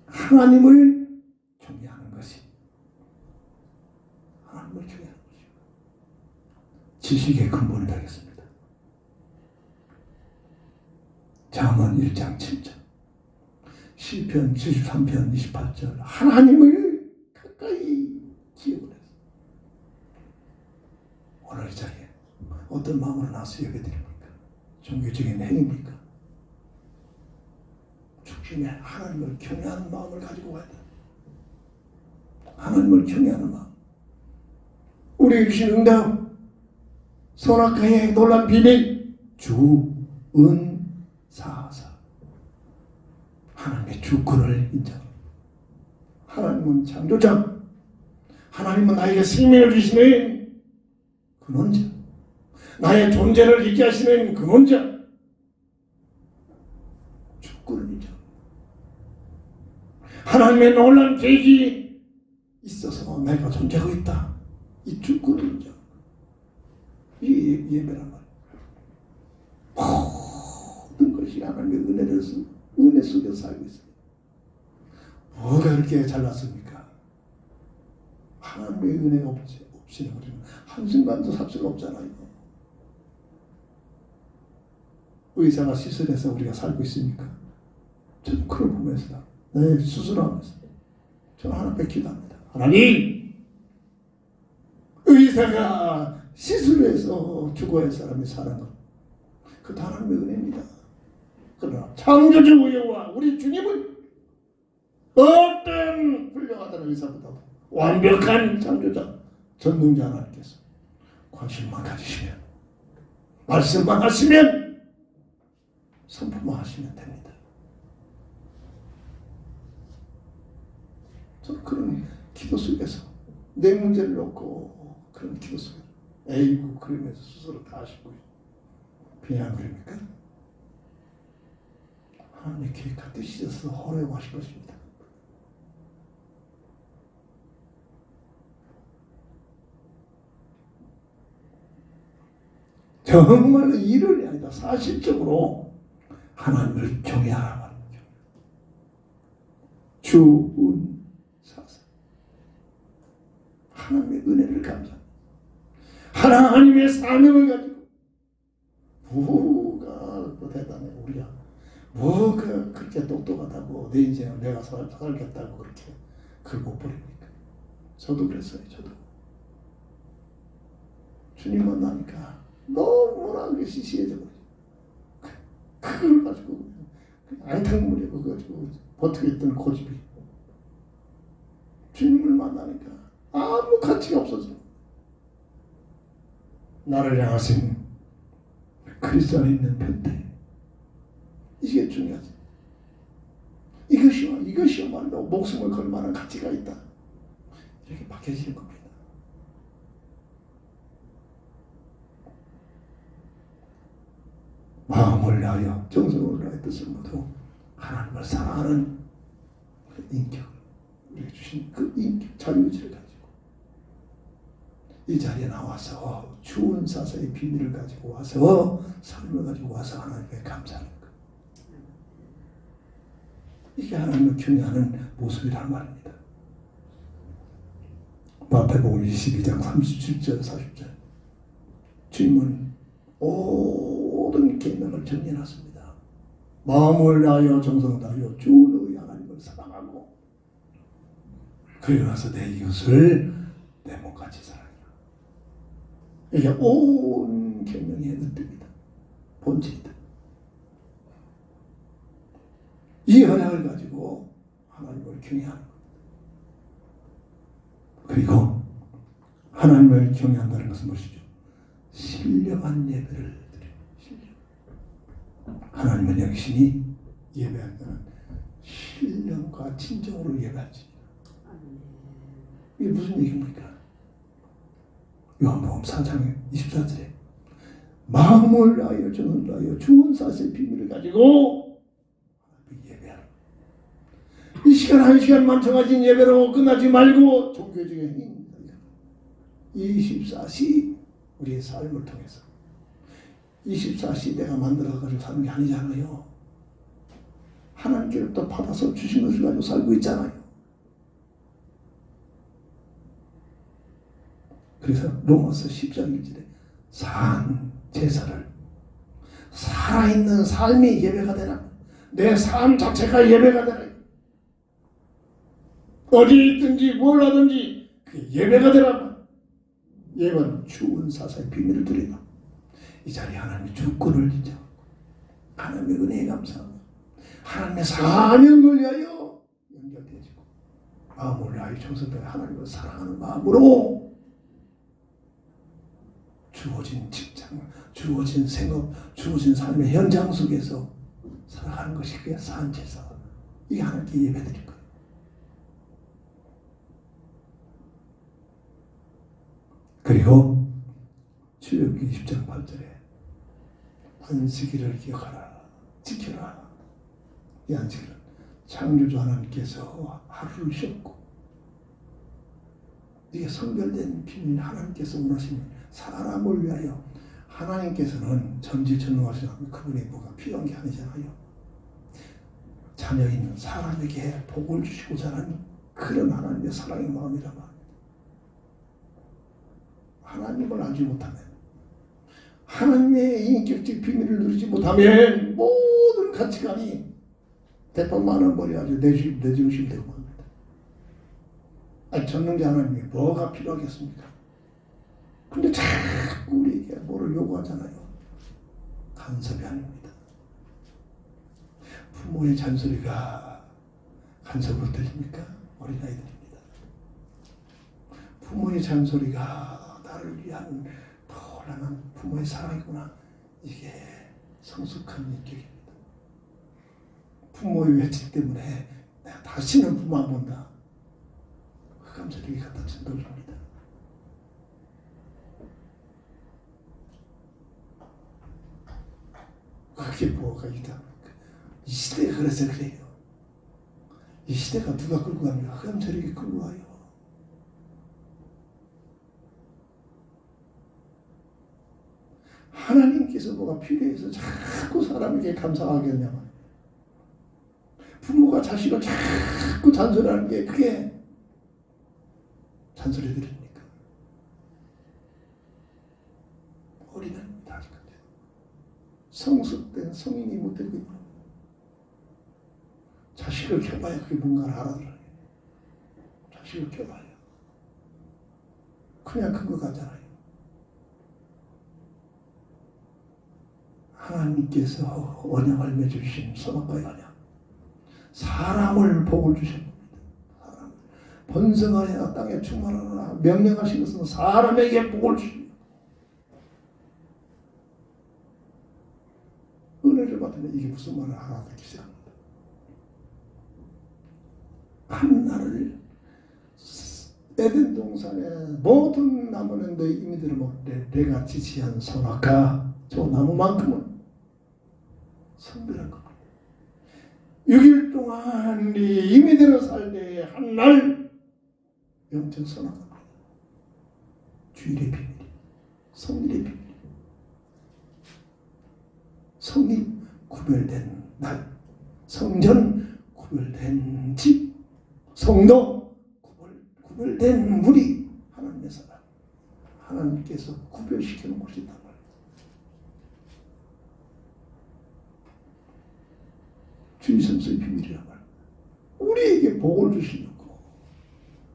하나님을 경외하는 것이 하나님을 경외하는 것이 지식의 근본이 되겠습니다. 잠언 1장 7절 시편 73편 28절 하나님을 가까이 기억을 해서 오늘 이 자리에 어떤 마음으로 나서 예배드립니까? 종교적인 행위입니까? 중심에 하나님을 경외하는 마음을 가지고 와야 돼. 하나님을 경외하는 마음, 우리에게 주신 응답, 선악과의 놀란 비밀, 주은사사, 하나님의 주권을 인정합니다. 하나님은 창조자, 하나님은 나에게 생명을 주시는 근원자, 나의 존재를 있게 하시는 근원자, 주권을 인정합니다. 하나님의 놀라운 계획이 있어서 내가 존재하고 있다. 이 주권을 인정합니다. 이 예배란 말이에요. 모든 것이 하나님의 은혜 속에서 살고 있어요. 뭐가 그렇게 잘났습니까? 하나님의 은혜가 없이는 우리는 한순간도 살 수가 없잖아요. 의사가 시술해서 우리가 살고 있습니까? 저는 그걸 보면서 수술하면서 저는 하나님께 기도합니다. 하나님, 의사가 시술해서 죽어야 할 사람이 사는 것, 그것도 하나님의 은혜입니다. 그러나 창조주 여호와 우리 주님은 어떤 훌륭하다는 의사보다 완벽한 창조자, 전능자 하나님께서 관심만 가지시면, 말씀만 하시면, 선포만 하시면 됩니다. 저는 그런 기도 속에서 내 문제를 놓고 그런 기도 속에서 에이구 그러면서 스스로 다 하시고 그냥 그럽니까? 하나님의 계획과 뜻이 있어서 허락하고 하실 것입니다. 정말로 이론이 아니다. 사실적으로 하나님을 경외하라고 하는 거죠. 주은사사, 하나님의 은혜를 감사합니다. 하나님의 사명을 가지고 뭐가 또 대단해. 우리가 뭐가 그렇게 똑똑하다고 내 인생을 내가 살겠다고 그렇게 그걸 못 버립니까? 저도 그랬어요. 저도 주님 만나니까 너무나 그게 시시해져 버려요. 그걸 가지고 안탕물에 그거 가지고 버티겠다는 고집이, 주님을 만나니까 아무 가치가 없어져. 나를 향하신 그리스도 안에 있는 편태, 이게 중요하지. 이것이야말로 목숨을 걸 만한 가치가 있다. 이렇게 박혀지는 겁니다. 마음을 다하여 정성을 다하여 뜻을 모두 하나님을 사랑하는 그 인격, 우리가 주신 그 인격, 자유의지를 가지고 이 자리에 나와서 주은사사의 비밀을 가지고 와서 삶을 가지고 와서 하나님께 감사하는 것, 이게 하나님을 경외하는 모습이란 말입니다. 마태복음 22장 37절 40절, 주님은 모든 계명을 정리해놨습니다. 마음을 다하여 정성을 다하여 주 너희 하나님을 사랑하고 그리고 나서 내 이웃을 내 몸같이 사랑하라. 이게 온 계명의 뜻입니다. 본질이다. 이 헌약을 가지고 하나님을 경외하는 겁니다. 그리고 하나님을 경외한다는 것은 무엇이죠? 신령한 예배를 드려요. 하나님은 영신이 예배할 때는 신령과 진정으로 예배하지. 이게 무슨 얘기입니까? 요한복음 4장 24절에 마음을 다하여 정성을 다하여 주은사사의 비밀을 가지고 예배하라. 이 시간 한 시간만 정해진 예배로 끝나지 말고 종교적인 24시 우리의 삶을 통해서 24시 내가 만들어가지고 사는 게 아니잖아요. 하나님께로부터 받아서 주신 것을 가지고 살고 있잖아요. 그래서 로마서 10장 1절에 산 제사를 살아있는 삶이 예배가 되라. 내 삶 자체가 예배가 되라. 어디 있든지 뭘 하든지 그 예배가 되라. 예배는 주은사사의 비밀을 드리라. 이 자리에 하나님의 주권을 인정하고 하나님의 은혜에 감사하고 하나님의 사명을 위하여 연결되어지고 마음을 다해 정성되게 하나님을 사랑하는 마음으로 주어진 직장, 주어진 생업, 주어진 삶의 현장 속에서 살아가는 것이 그게 산제사. 이게 하나님께 예배드린 거예요. 그리고 출애굽기 20장 8절에 안식일을 기억하라, 지켜라. 이 안식일은 창조주 하나님께서 하루를 쉬었고 이게 성별된 비밀, 하나님께서 원하시는 사람을 위하여. 하나님께서는 전지전능하신 그분의 뭐가 필요한 게 아니잖아요. 자녀 있는 사람에게 복을 주시고자 하는 그런 하나님의 사랑의 마음이란 말입니다. 하나님을 알지 못하면, 하나님의 인격적 비밀을 누리지 못하면 모든 가치관이 대법만을 버려가지고 내 중심 되고 합니다. 전능자 하나님이 뭐가 필요하겠습니까? 근데 자꾸 우리에게 뭐를 요구하잖아요. 간섭이 아닙니다. 부모의 잔소리가 간섭으로 들립니까? 어린아이들입니다. 부모의 잔소리가 나를 위한 더러한 부모의 사랑이구나. 이게 성숙한 인격입니다. 부모의 외침 때문에 내가 다시는 부모 안 본다. 그 감정이 갖다 준 돌립니다. 그게 뭐가 있다. 이 시대가 그래서 그래요. 이 시대가 누가 끌고 갑니까? 흑암세력이 끌고 와요. 하나님께서 뭐가 필요해서 자꾸 사람에게 감사하게 하냐면, 부모가 자식을 자꾸 잔소리하는 게 그게 잔소리 들으니까 어린아이입니다. 아직까지 성숙된 성인이 못되고 있는 겁니다. 자식을 켜봐야 그게 뭔가를 알아들어요. 자식을 켜봐야 그냥 큰 거 같잖아요. 하나님께서 언약을 맺으신 선악과의 언약, 사람을 복을 주십니다. 사람 번성하여 땅에 충만하라 명령하신 것은 사람에게 복을 주십니다. 은혜를 받으면 이게 무슨 말을 알아듣기 시작합니다. 한나를 에덴 동산에 모든 나무는 너희 이미들을 먹되 내가 지시한 선악과 저 나무만큼은 선별한 겁니다. 6일 동안 네 이미대로 살되 한날 영적 선악과입니다. 주일의 비밀, 성일의 비밀, 성일 구별된 날, 성전 구별된 집, 성도 구별된 무리, 하나님의 사람, 하나님께서 구별시키는 곳이다. 주의 성소의 비밀이란 말이야. 우리에게 복을 주시려고.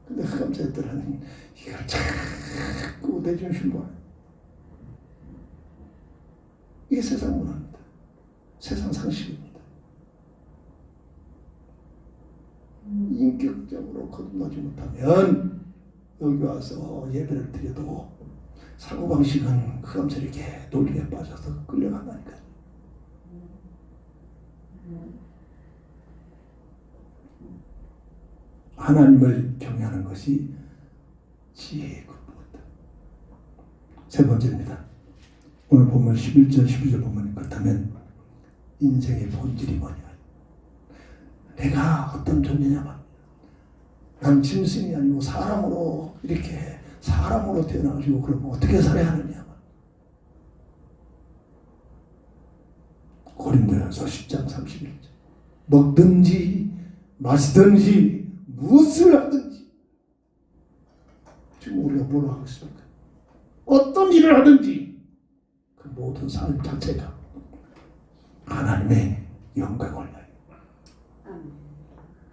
근데 흑암자들은 이걸 자꾸 내중심부하네. 이게 세상 문화입니다. 세상 상식입니다. 인격적으로 거듭나지 못하면 여기 와서 예배를 드려도 사고방식은 흑암자에게 논리에 빠져서 끌려간다니까요. 하나님을 경외하는 것이 지혜의 근본이다. 세 번째입니다. 오늘 보면 11절 12절 보면 그렇다면 인생의 본질이 뭐냐, 내가 어떤 존재냐면 난 짐승이 아니고 사람으로 이렇게 사람으로 태어나가지고 그러면 어떻게 살아야 하느냐. 고린도전서 10장 31절 먹든지 마시든지 무엇을 하든지, 지금 우리가 뭘 하고 있습니까? 어떤 일을 하든지 그 모든 삶 자체가 하나님의 영광을 위하여.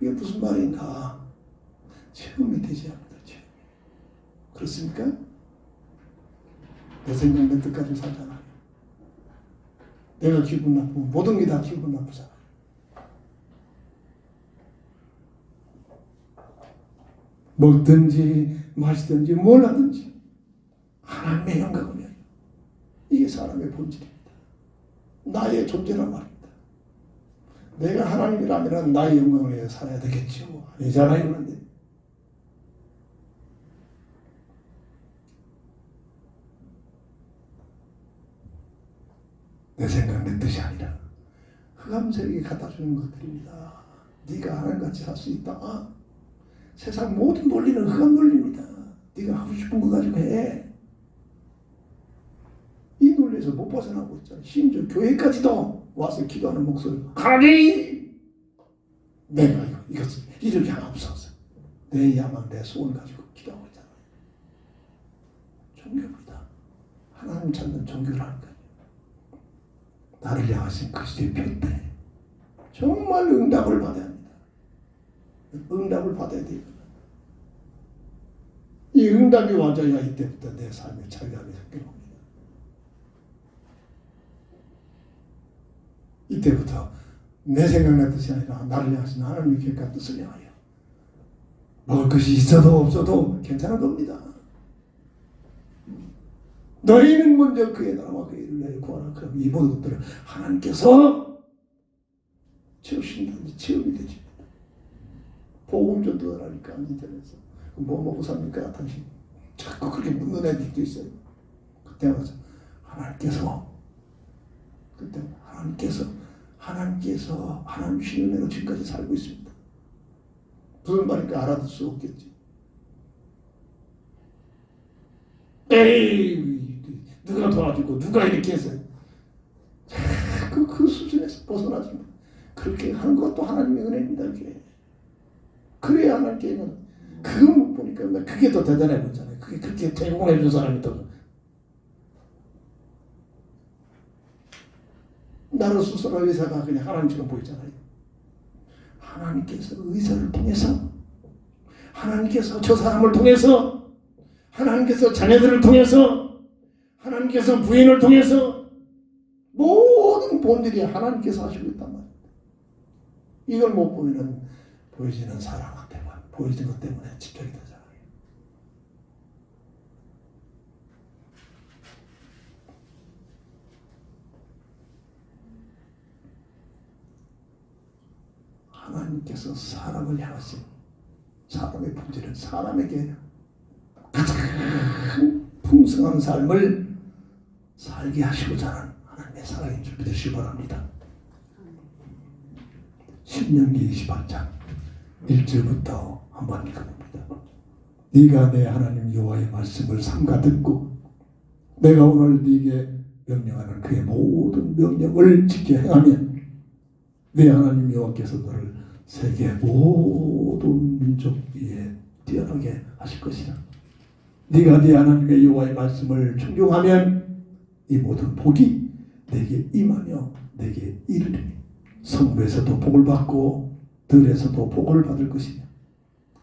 이게 무슨 말인가? 체험이 되지 않는다. 체험. 그렇습니까? 내 생각 내 뜻까지 살잖아요. 내가 기분 나쁘면 모든 게 다 기분 나쁘잖아요. 먹든지 마시든지 뭘 하든지 하나님의 영광을 위하여. 이게 사람의 본질입니다. 나의 존재란 말입니다. 내가 하나님이라면 나의 영광을 위해 살아야 되겠죠. 아니잖아요. 그런데 내 생각 내 뜻이 아니라 흑암세력이 갖다주는 것들입니다. 네가 하나님같이 살 수 있다. 세상 모든 논리는 흑암 논리입니다. 네가 하고 싶은 거 가지고 해. 이 논리에서 못 벗어나고 있잖아. 심지어 교회까지도 와서 기도하는 목소리. 하나님, 내가 이것을 이렇게 하옵소서. 내 야망, 내 소원을 가지고 기도하고 있잖아요. 종교입니다. 하나님 찾는 종교라는 거예요. 나를 향하신 그리스도의 표대. 정말 응답을 받아야 합니다. 응답을 받아야 돼요. 이 응답이 와줘야 이때부터 내 삶의 자유함이 생겨납니다. 이때부터 내 생각 내 뜻이 아니라 나를 향하신 하나님의 계획과 뜻을 향하여 먹을 것이 있어도 없어도 괜찮은 겁니다. 너희는 먼저 그의 나라와 그의 일을 위하여 구하라. 그럼 이 모든 것들을 하나님께서 채우신다는 체험이 되지. 복음 전도하라니까 인터넷에서 뭐 먹고 삽니까? 당신 자꾸 그렇게 묻는 애들도 있어요. 그때 가서 하나님께서 하나님 주시는 대로 지금까지 살고 있습니다. 무슨 말인가 알아들 수 없겠지. 에이, 누가 도와주고 누가 이렇게 했어요. 그 수준에서 벗어나지 마. 그렇게 하는 것도 하나님의 은혜입니다. 이게. 그래야 하나님께는 그거 못 보니까 그게 더 대단해 보잖아요. 그게 그렇게 제공해 준 사람이 더 나로 스스로 의사가 그냥 하나님처럼 보이잖아요. 하나님께서 의사를 통해서, 하나님께서 저 사람을 통해서, 하나님께서 자녀들을 통해서, 하나님께서 부인을 통해서 모든 본들이 하나님께서 하시고 있단 말이에요. 이걸 못 보면 보여지는 사람한테만, 보여지는 것 때문에 집착이 되잖아요. 하나님께서 사람을 향하신 사람의 본질은 사람에게 가장 풍성한 삶을 살게 하시고자 하는 하나님의 사랑인 줄 믿으시기 바랍니다. 신명기 28장 1절부터 한번 읽어봅니다. 네가 내 하나님 여호와의 말씀을 삼가 듣고 내가 오늘 네게 명령하는 그의 모든 명령을 지켜 행하면 내 하나님 여호와께서 너를 세계 모든 민족 위에 뛰어나게 하실 것이다. 네가 네 하나님의 여호와의 말씀을 충종하면 이 모든 복이 내게 임하며 내게 이르리니 성부에서도 복을 받고 들에서도 복을 받을 것이며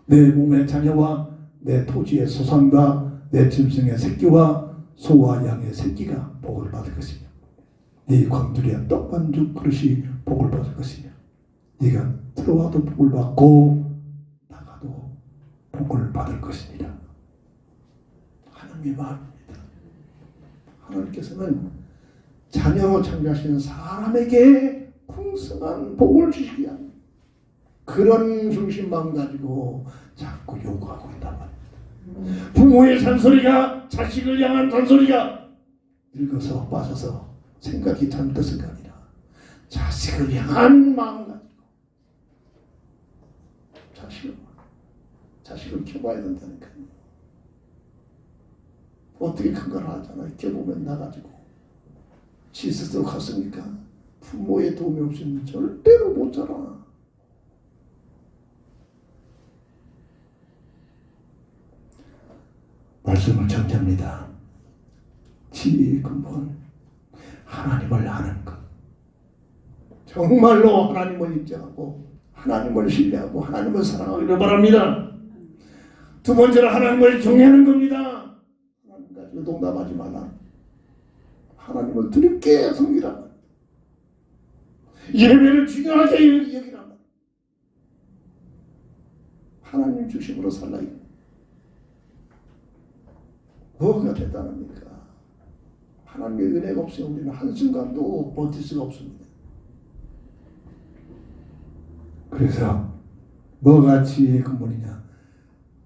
내 몸의 자녀와 내 토지의 소산과 내 짐승의 새끼와 소와 양의 새끼가 복을 받을 것이며 네 광주리와 떡반죽 그릇이 복을 받을 것이며 네가 들어와도 복을 받고 나가도 복을 받을 것입니다. 하나님의 마음입니다. 하나님께서는 자녀로 창조하시는 사람에게 풍성한 복을 주시기 위한 그런 중심만 가지고 자꾸 요구하고 있단 말입니다. 부모의 잔소리가 자식을 향한 잔소리가 늙어서 빠져서 생각이 잘못된 게 아니라 자식을 향한 마음 가지고 자식을 키워봐야 된다니까요. 어떻게 큰 걸 하잖아요. 키워보면 나가지고 지 스스로 컸으니까 부모의 도움이 없이는 절대로 못 자라. 말씀을 정리합니다. 지혜의 근본 하나님을 아는 것. 정말로 하나님을 인정하고 하나님을 신뢰하고 하나님을 사랑하기를 바랍니다. 두 번째로 하나님을 경외하는 겁니다. 하나님 가지고 농담하지 말라. 하나님을 두렵게 섬기라. 예배를 중요하게 여기라. 하나님 중심으로 살라. 뭐가 대단합니까? 하나님의 은혜가 없으면 우리는 한순간도 버틸 수가 없습니다. 그래서 뭐가 지혜의 근본이냐?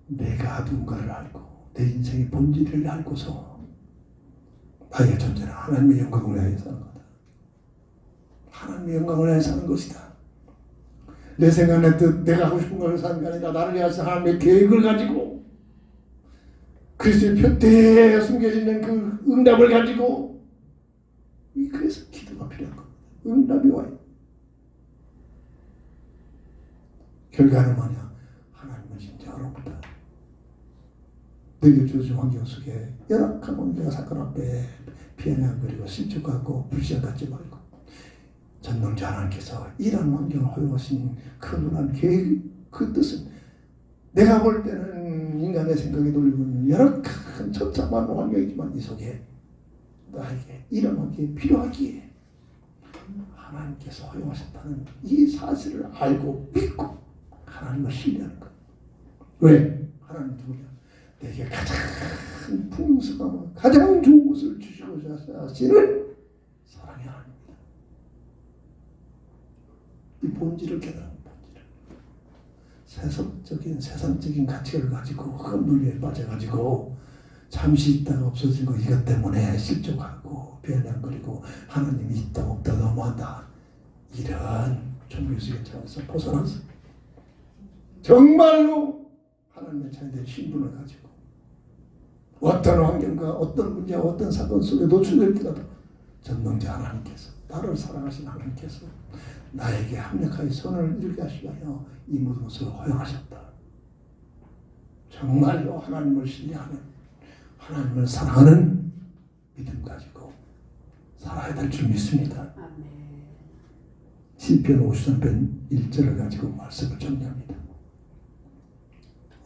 내가 누군가를 알고 내 인생의 본질을 알고서 나의 존재는 하나님의 영광을 위하여 사는 거다. 하나님의 영광을 위하여 사는 것이다. 내 생각, 내 뜻, 내가 하고 싶은 걸 사는 게 아니라 나를 위해서 하나님의 계획을 가지고 그리스도의 표대에 숨겨져 있는 그 응답을 가지고, 그래서 기도가 필요한 겁니다. 응답이 와요. 결과는 뭐냐? 하나님은 진짜 어렵다. 내게 주어진 환경 속에 열악한 문제가 사건 앞에 피해나그리고 실족하고 불시하지 말고, 전능자 하나님께서 이런 환경을 허용하신 그 놀라운 계획, 그 뜻은 내가 볼 때는 인간의 생각에 돌리고는 열악한 처참한 환경이지만 이 속에 나에게 이런 환경이 필요하기에 하나님께서 허용하셨다는 이 사실을 알고 믿고 하나님을 신뢰하는 것. 왜? 하나님 누구냐? 내게 가장 풍성하고 가장 좋은 것을 주시고자 하시는 사랑의 하나님입니다. 이 본질을 깨달은 본질을, 세상적인 가치를 가지고 흑암 논리에 빠져가지고 잠시 있다가 없어지고 이것 때문에 실족하고 변형거리고 하나님이 있다 없다 너무한다, 이런 종교적인 장에서 벗어나서 정말로 하나님의 자녀된 신분을 가지고 어떤 환경과 어떤 문제와 어떤 사건 속에 노출될지라도 전능자 하나님께서, 나를 사랑하신 하나님께서 나에게 합력하여 선을 이루게 하시려 이 모든 것을 허용하셨다. 정말로 하나님을 신뢰하는, 하나님을 사랑하는 믿음 가지고 살아야 될 줄 믿습니다. 시편 53편 1절을 가지고 말씀을 정리합니다.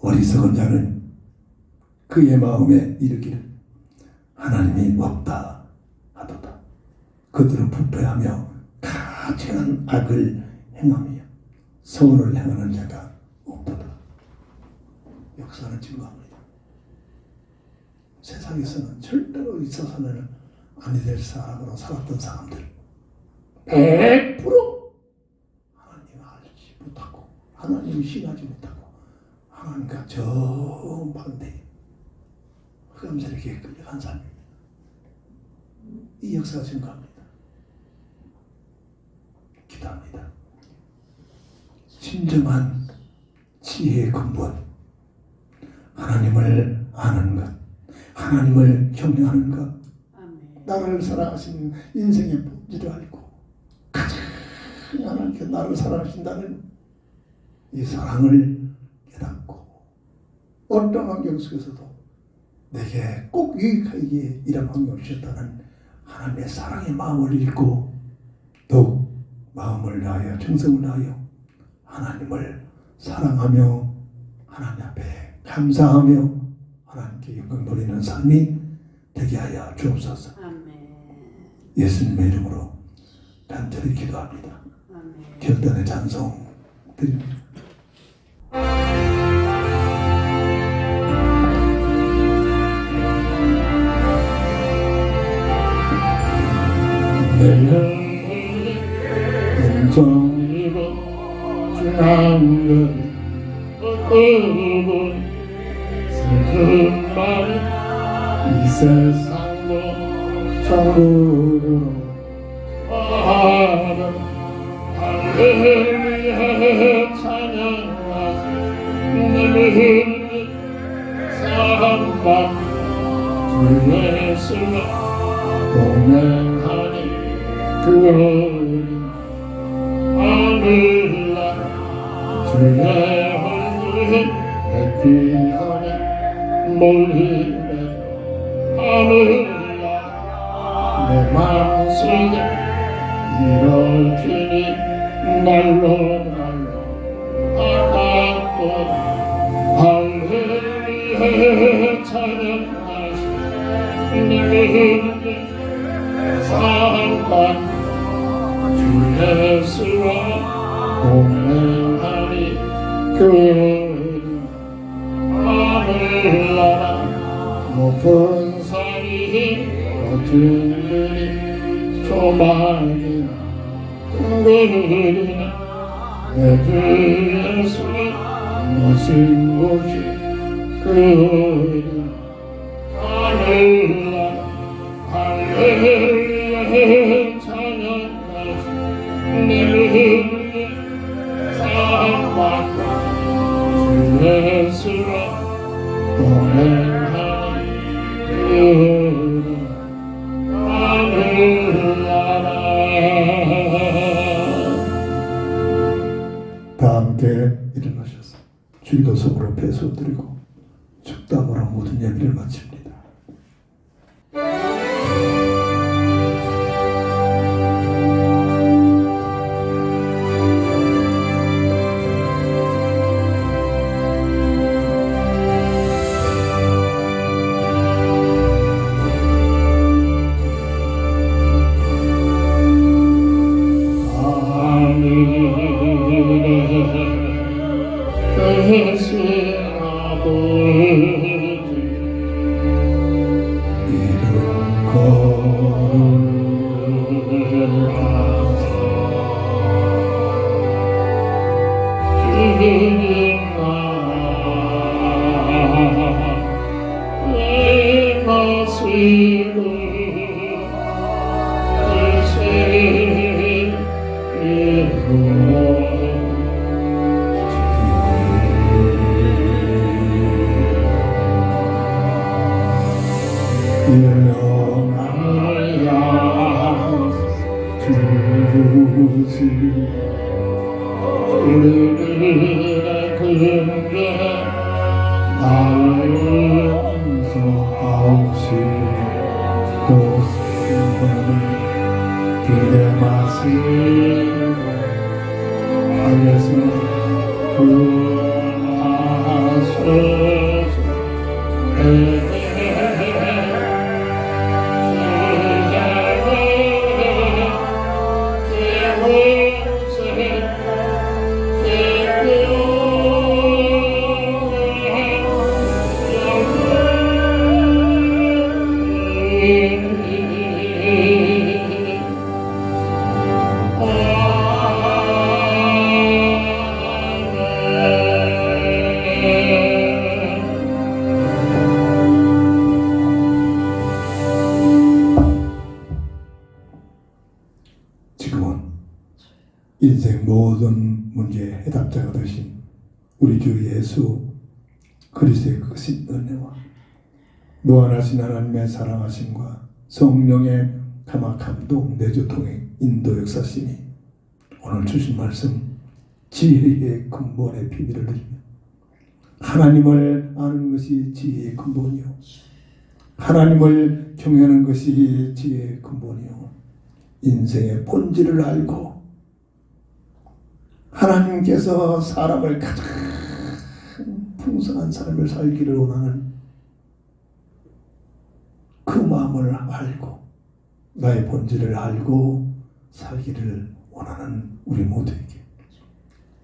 어리석은 자는 그의 마음에 이르기를 하나님이 없다 하도다. 그들은 부패하며 가증한 악을 행하며 선을 행하는 자가 없도다. 역사는 증거합니다. 세상에서는 절대로 있어서는 아니 될 사람으로 살았던 사람들 100% 하나님을 알지 못하고 하나님을 신하지 못하고 하나님과 정반대 흑암세력에 끌려간 사람입니다. 이 역사가 증거합니다. 기도합니다. 진정한 지혜의 근본, 하나님을 아는 것, 하나님을 경외하는 것, 나를 사랑하시는 인생의 본질을 알고 가장 하나님께 나를 사랑하신다는 이 사랑을 깨닫고 어떤 환경 속에서도 내게 꼭 유익하기에 이런 환경을 주셨다는 하나님의 사랑의 마음을 읽고 더욱 마음을 다하여 정성을 다하여 하나님을 사랑하며 하나님 앞에 감사하며 하나님께 영광 돌리는 삶이 되게 하여 주옵소서. 예수님의 이름으로 간절히 기도합니다. 결단의 찬송 드립니다. 내 영광이고 주남은 어두운 슬픈 말 이 세상도 천국으로 하는 할렐루야 찬양하시 늘 사랑받 주 예수와 동행하니 그 하늘나라 주의 얼굴 햇빛하니 몰리네 하늘나라 내 마음속에 일어지니 날로 아깝고 할렐루야 찬양하시 늘 사랑받 주 예수와 동행하니 그 하늘나라 높은 주 예수 모신 곳이 그 하늘나라 할렐루야 찬양하시 내 은혜 사랑받고 주 예수와 동행하니 하늘나라. 다 함께 일어나셔서 주기도석으로 배수드리고 축담으로 모든 예배를 마칩니다. 하늘에 아버지 이름 주님 나라 내 것으로 우리들의 근데 나를 용서하옵시고 그대 말씀 하여서 구하소서. 지금은 인생 모든 문제의 해답자가 되신 우리 주 예수 그리스도의 크신 은혜와 무한하신 하나님의 사랑하심과 성령의 감화 감동 내주 통행 인도 역사심이 오늘 주신 말씀 지혜의 근본의 비밀을 드리며 하나님을 아는 것이 지혜의 근본이요 하나님을 경외하는 것이 지혜의 근본이요 인생의 본질을 알고 하나님께서 사람을 가장 풍성한 삶을 살기를 원하는 그 마음을 알고 나의 본질을 알고 살기를 원하는 우리 모두에게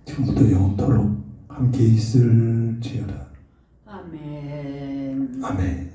지금부터 영원토록 함께 있을지어다. 아멘. 아멘.